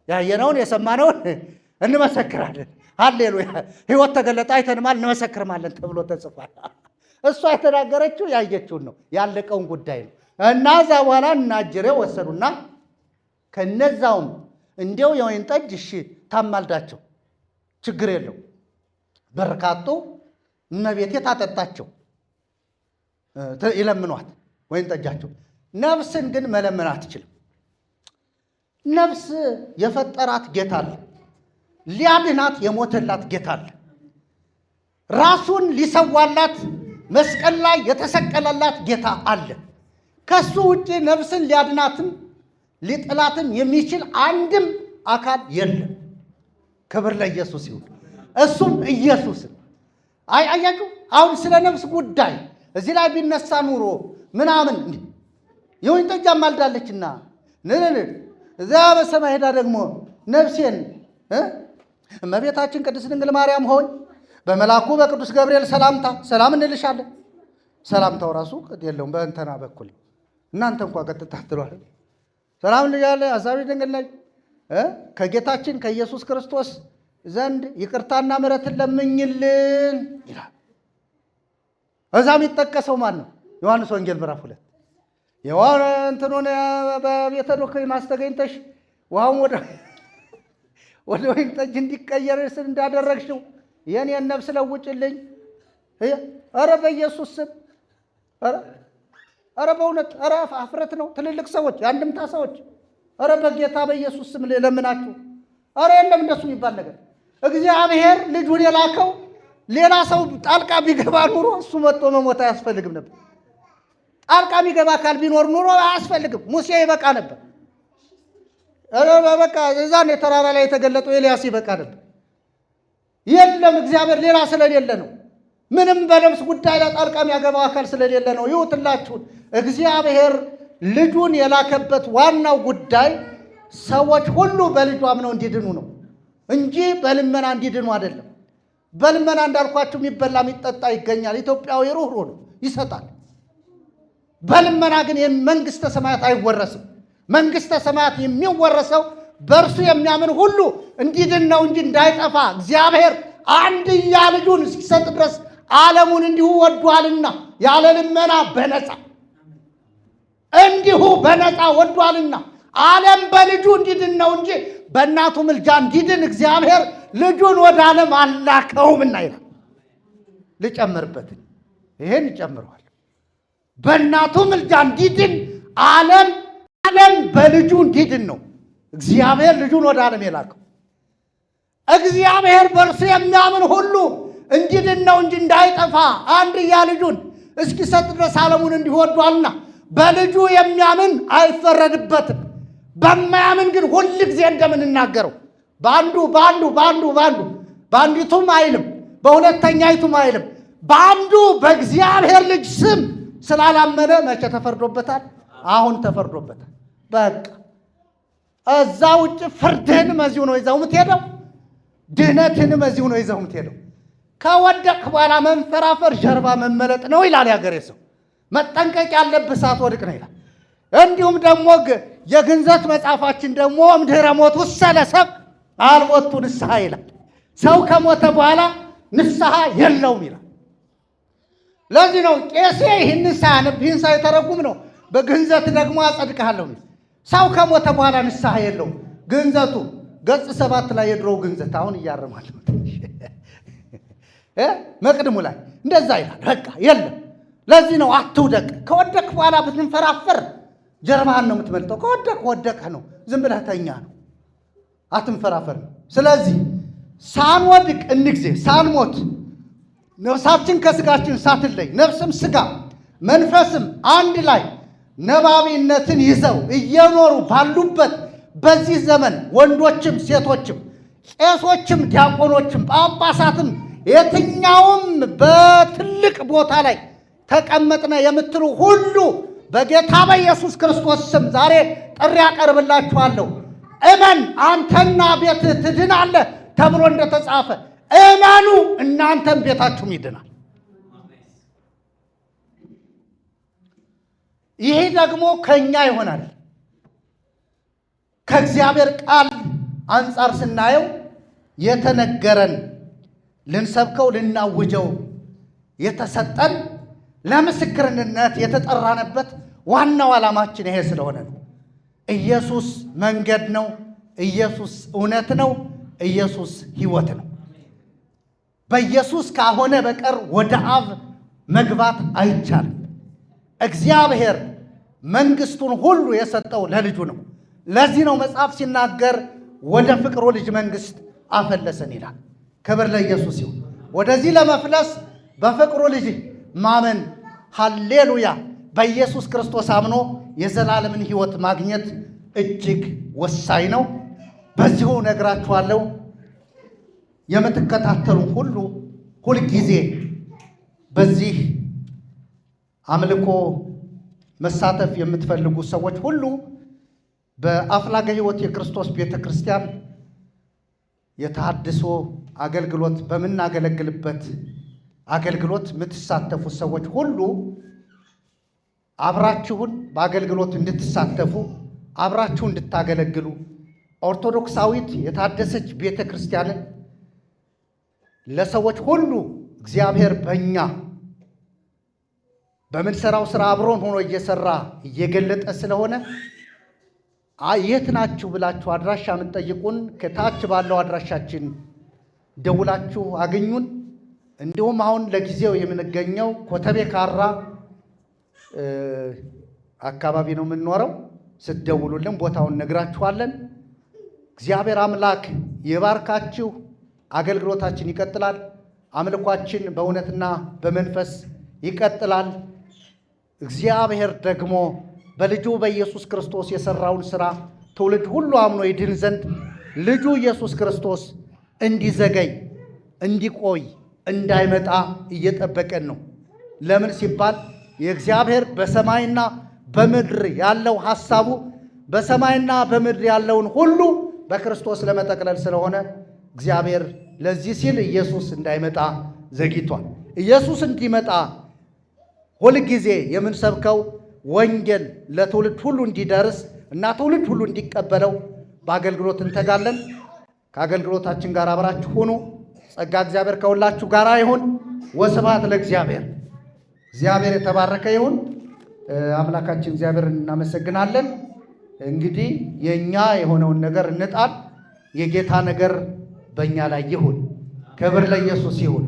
ያየነውን የሰማነውን እንመሰክራለን። ሃሌሉያ! ሕይወት ተገለጠ አይተንማል እንመሰክርማለን ተብሎ ተጽፏል። እሷ የተናገረችው ያየችውን ነው፣ ያለቀውን ጉዳይ ነው። እና እዛ በኋላ እናጅሬ ወሰዱና ከነዛውም እንዲያው የወይን ጠጅ እሺ ታማልዳቸው ችግር የለው በርካቶ እመቤቴ ታጠጣቸው ይለምኗት ወይን ጠጃቸው። ነፍስን ግን መለመን አትችልም። ነፍስ የፈጠራት ጌታ አለ፣ ሊያድናት የሞተላት ጌታ አለ፣ ራሱን ሊሰዋላት መስቀል ላይ የተሰቀለላት ጌታ አለ። ከሱ ውጭ ነፍስን ሊያድናትም ሊጥላትም የሚችል አንድም አካል የለም። ክብር ለኢየሱስ ይሁን። እሱም ኢየሱስን አያችሁ። አሁን ስለ ነፍስ ጉዳይ እዚህ ላይ ቢነሳ ኑሮ ምናምን የወይን ጠጅ አማልዳለችና እዚያ በሰማይ ሄዳ ደግሞ ነፍሴን እመቤታችን ቅድስት ድንግል ማርያም ሆይ በመልአኩ በቅዱስ ገብርኤል ሰላምታ ሰላም እንልሻለን። ሰላምታው ራሱ የለውም በእንተና በኩል እናንተ እንኳ ቀጥታ ትሏል። ሰላም እንልሻለን አሳቢ ድንግል ነች ከጌታችን ከኢየሱስ ክርስቶስ ዘንድ ይቅርታና ምሕረትን ለምኝልን ይላል። እዛ የሚጠቀሰው ማን ነው? ዮሐንስ ወንጌል ምዕራፍ 2 የሆነ እንትኑን በቤተ ዶክመንት ማስተገኝተሽ ውሃውን ወደ ወይን ጠጅ እንዲቀየር ስል እንዳደረግሽው የኔን ነፍስ ለውጭልኝ። ኧረ በኢየሱስ ስም ኧረ በእውነት ኧረ አፍረት ነው። ትልልቅ ሰዎች፣ የአንድምታ ሰዎች ኧረ በጌታ በኢየሱስ ስም ለምናችሁ። ኧረ የለም እንደሱ የሚባል ነገር። እግዚአብሔር ልጁን የላከው ሌላ ሰው ጣልቃ ቢገባ ኑሮ እሱ መጥቶ መሞት አያስፈልግም ነበር። ጣልቃ ቢገባ አካል ቢኖር ኑሮ አያስፈልግም። ሙሴ ይበቃ ነበር። በቃ እዛን የተራራ ላይ የተገለጠው ኤልያስ ይበቃ ነበር። የለም እግዚአብሔር ሌላ ስለሌለ ነው። ምንም በነፍስ ጉዳይ ላይ ጣልቃ የሚያገባው አካል ስለሌለ ነው። ይውትላችሁን እግዚአብሔር ልጁን የላከበት ዋናው ጉዳይ ሰዎች ሁሉ በልጁ አምነው እንዲድኑ ነው እንጂ በልመና እንዲድኑ አይደለም። በልመና እንዳልኳችሁ የሚበላ የሚጠጣ ይገኛል። ኢትዮጵያዊ ሩህሩህ ነው፣ ይሰጣል። በልመና ግን መንግሥተ ሰማያት አይወረስም። መንግሥተ ሰማያት የሚወረሰው በእርሱ የሚያምን ሁሉ እንዲድን ነው እንጂ እንዳይጠፋ እግዚአብሔር አንድያ ልጁን እስኪሰጥ ድረስ ዓለሙን እንዲሁ ወዷልና ያለ ልመና በነፃ እንዲሁ በነፃ ወዷልና ዓለም በልጁ እንዲድን ነው እንጂ በእናቱ ምልጃ እንዲድን እግዚአብሔር ልጁን ወደ ዓለም አላከውምና ይላል። ልጨምርበት፣ ይሄን ይጨምረዋል። በእናቱ ምልጃ እንዲድን ዓለም በልጁ እንዲድን ነው እግዚአብሔር ልጁን ወደ ዓለም የላከው። እግዚአብሔር በእርሱ የሚያምን ሁሉ እንዲድን ነው እንጂ እንዳይጠፋ አንድያ ልጁን እስኪሰጥ ድረስ ዓለሙን እንዲሁ ወዷልና በልጁ የሚያምን አይፈረድበትም። በማያምን ግን ሁል ጊዜ እንደምንናገረው በአንዲቱም አይልም፣ በሁለተኛይቱም አይልም፣ በአንዱ በእግዚአብሔር ልጅ ስም ስላላመነ መቼ ተፈርዶበታል? አሁን ተፈርዶበታል። በቃ እዛ ውጭ ፍርድህን መዚሁ ነው ይዘው የምትሄደው፣ ድህነትን መዚሁ ነው ይዘው የምትሄደው። ከወደቅ በኋላ መንፈራፈር ጀርባ መመለጥ ነው ይላል ያገሬ ሰው። መጠንቀቅ ያለብህ ሳትወድቅ ነው ይላል። እንዲሁም ደግሞ የግንዘት መጽሐፋችን ደግሞ እምድኅረ ሞት ውስተ ለሰብእ አልቦቱ ንስሐ ይላል። ሰው ከሞተ በኋላ ንስሐ የለውም ይላል። ለዚህ ነው ቄሴ ይህን ሳያነብ ይህን ሳይተረጉም ነው በግንዘት ደግሞ አጸድቅሃለሁ። ሰው ከሞተ በኋላ ንስሐ የለውም። ግንዘቱ ገጽ 7 ላይ የድሮው ግንዘት አሁን እያረማለሁ መቅድሙ ላይ እንደዛ ይላል። በቃ የለም። ለዚህ ነው አትውደቅ። ከወደቅ በኋላ ብትንፈራፈር ጀርባህን ነው የምትመልጠው። ከወደቅ ነው፣ ዝም ብለህ ተኛ ነው፣ አትንፈራፈር ነው። ስለዚህ ሳንወድቅ እንጊዜ ሳንሞት ነፍሳችን ከስጋችን ሳትለይ ነፍስም ስጋ መንፈስም አንድ ላይ ነባቢነትን ይዘው እየኖሩ ባሉበት በዚህ ዘመን ወንዶችም ሴቶችም ቄሶችም ዲያቆኖችም ጳጳሳትም የትኛውም በትልቅ ቦታ ላይ ተቀመጥነ የምትሉ ሁሉ በጌታ በኢየሱስ ክርስቶስ ስም ዛሬ ጥሪ ያቀርብላችኋለሁ። እመን አንተና ቤትህ ትድናለህ ተብሎ እንደተጻፈ እመኑ፣ እናንተም ቤታችሁም ይድናል። ይሄ ደግሞ ከኛ ይሆናል። ከእግዚአብሔር ቃል አንጻር ስናየው የተነገረን ልንሰብከው ልናውጀው የተሰጠን ለምስክርነት የተጠራንበት ዋናው ዓላማችን ይሄ ስለሆነ ነው። ኢየሱስ መንገድ ነው። ኢየሱስ እውነት ነው። ኢየሱስ ሕይወት ነው። በኢየሱስ ካልሆነ በቀር ወደ አብ መግባት አይቻልም። እግዚአብሔር መንግሥቱን ሁሉ የሰጠው ለልጁ ነው። ለዚህ ነው መጽሐፍ ሲናገር ወደ ፍቅሩ ልጅ መንግሥት አፈለሰን ይላል። ክብር ለኢየሱስ ይሁን። ወደዚህ ለመፍለስ በፍቅሩ ልጅ ማመን፣ ሃሌሉያ፣ በኢየሱስ ክርስቶስ አምኖ የዘላለምን ሕይወት ማግኘት እጅግ ወሳኝ ነው። በዚሁ ነግራችኋለሁ። የምትከታተሉ ሁሉ ሁልጊዜ በዚህ አምልኮ መሳተፍ የምትፈልጉ ሰዎች ሁሉ በአፍላገ ሕይወት የክርስቶስ ቤተ ክርስቲያን የተሐድሶ አገልግሎት በምናገለግልበት አገልግሎት የምትሳተፉ ሰዎች ሁሉ አብራችሁን በአገልግሎት እንድትሳተፉ አብራችሁ እንድታገለግሉ ኦርቶዶክሳዊት የታደሰች ቤተ ክርስቲያንን ለሰዎች ሁሉ እግዚአብሔር በእኛ በምንሰራው ስራ አብሮን ሆኖ እየሰራ እየገለጠ ስለሆነ የት ናችሁ ብላችሁ አድራሻ የምትጠይቁን ከታች ባለው አድራሻችን ደውላችሁ አገኙን። እንዲሁም አሁን ለጊዜው የምንገኘው ኮተቤ ካራ አካባቢ ነው የምንኖረው። ስትደውሉልን ቦታውን ነግራችኋለን። እግዚአብሔር አምላክ ይባርካችሁ። አገልግሎታችን ይቀጥላል። አምልኳችን በእውነትና በመንፈስ ይቀጥላል። እግዚአብሔር ደግሞ በልጁ በኢየሱስ ክርስቶስ የሰራውን ሥራ ትውልድ ሁሉ አምኖ ይድን ዘንድ ልጁ ኢየሱስ ክርስቶስ እንዲዘገይ እንዲቆይ እንዳይመጣ እየጠበቀን ነው። ለምን ሲባል የእግዚአብሔር በሰማይና በምድር ያለው ሐሳቡ በሰማይና በምድር ያለውን ሁሉ በክርስቶስ ለመጠቅለል ስለሆነ እግዚአብሔር ለዚህ ሲል ኢየሱስ እንዳይመጣ ዘግይቷል። ኢየሱስ እንዲመጣ ሁልጊዜ የምንሰብከው ወንጌል ለትውልድ ሁሉ እንዲደርስ እና ትውልድ ሁሉ እንዲቀበለው በአገልግሎት እንተጋለን። ከአገልግሎታችን ጋር አብራችሁ ሁኑ። ጸጋ እግዚአብሔር ከሁላችሁ ጋር ይሁን። ወስብሐት ለእግዚአብሔር። እግዚአብሔር የተባረከ ይሁን። አምላካችን እግዚአብሔር እናመሰግናለን። እንግዲህ የኛ የሆነውን ነገር እንጣል። የጌታ ነገር በእኛ ላይ ይሁን። ክብር ለኢየሱስ ይሁን።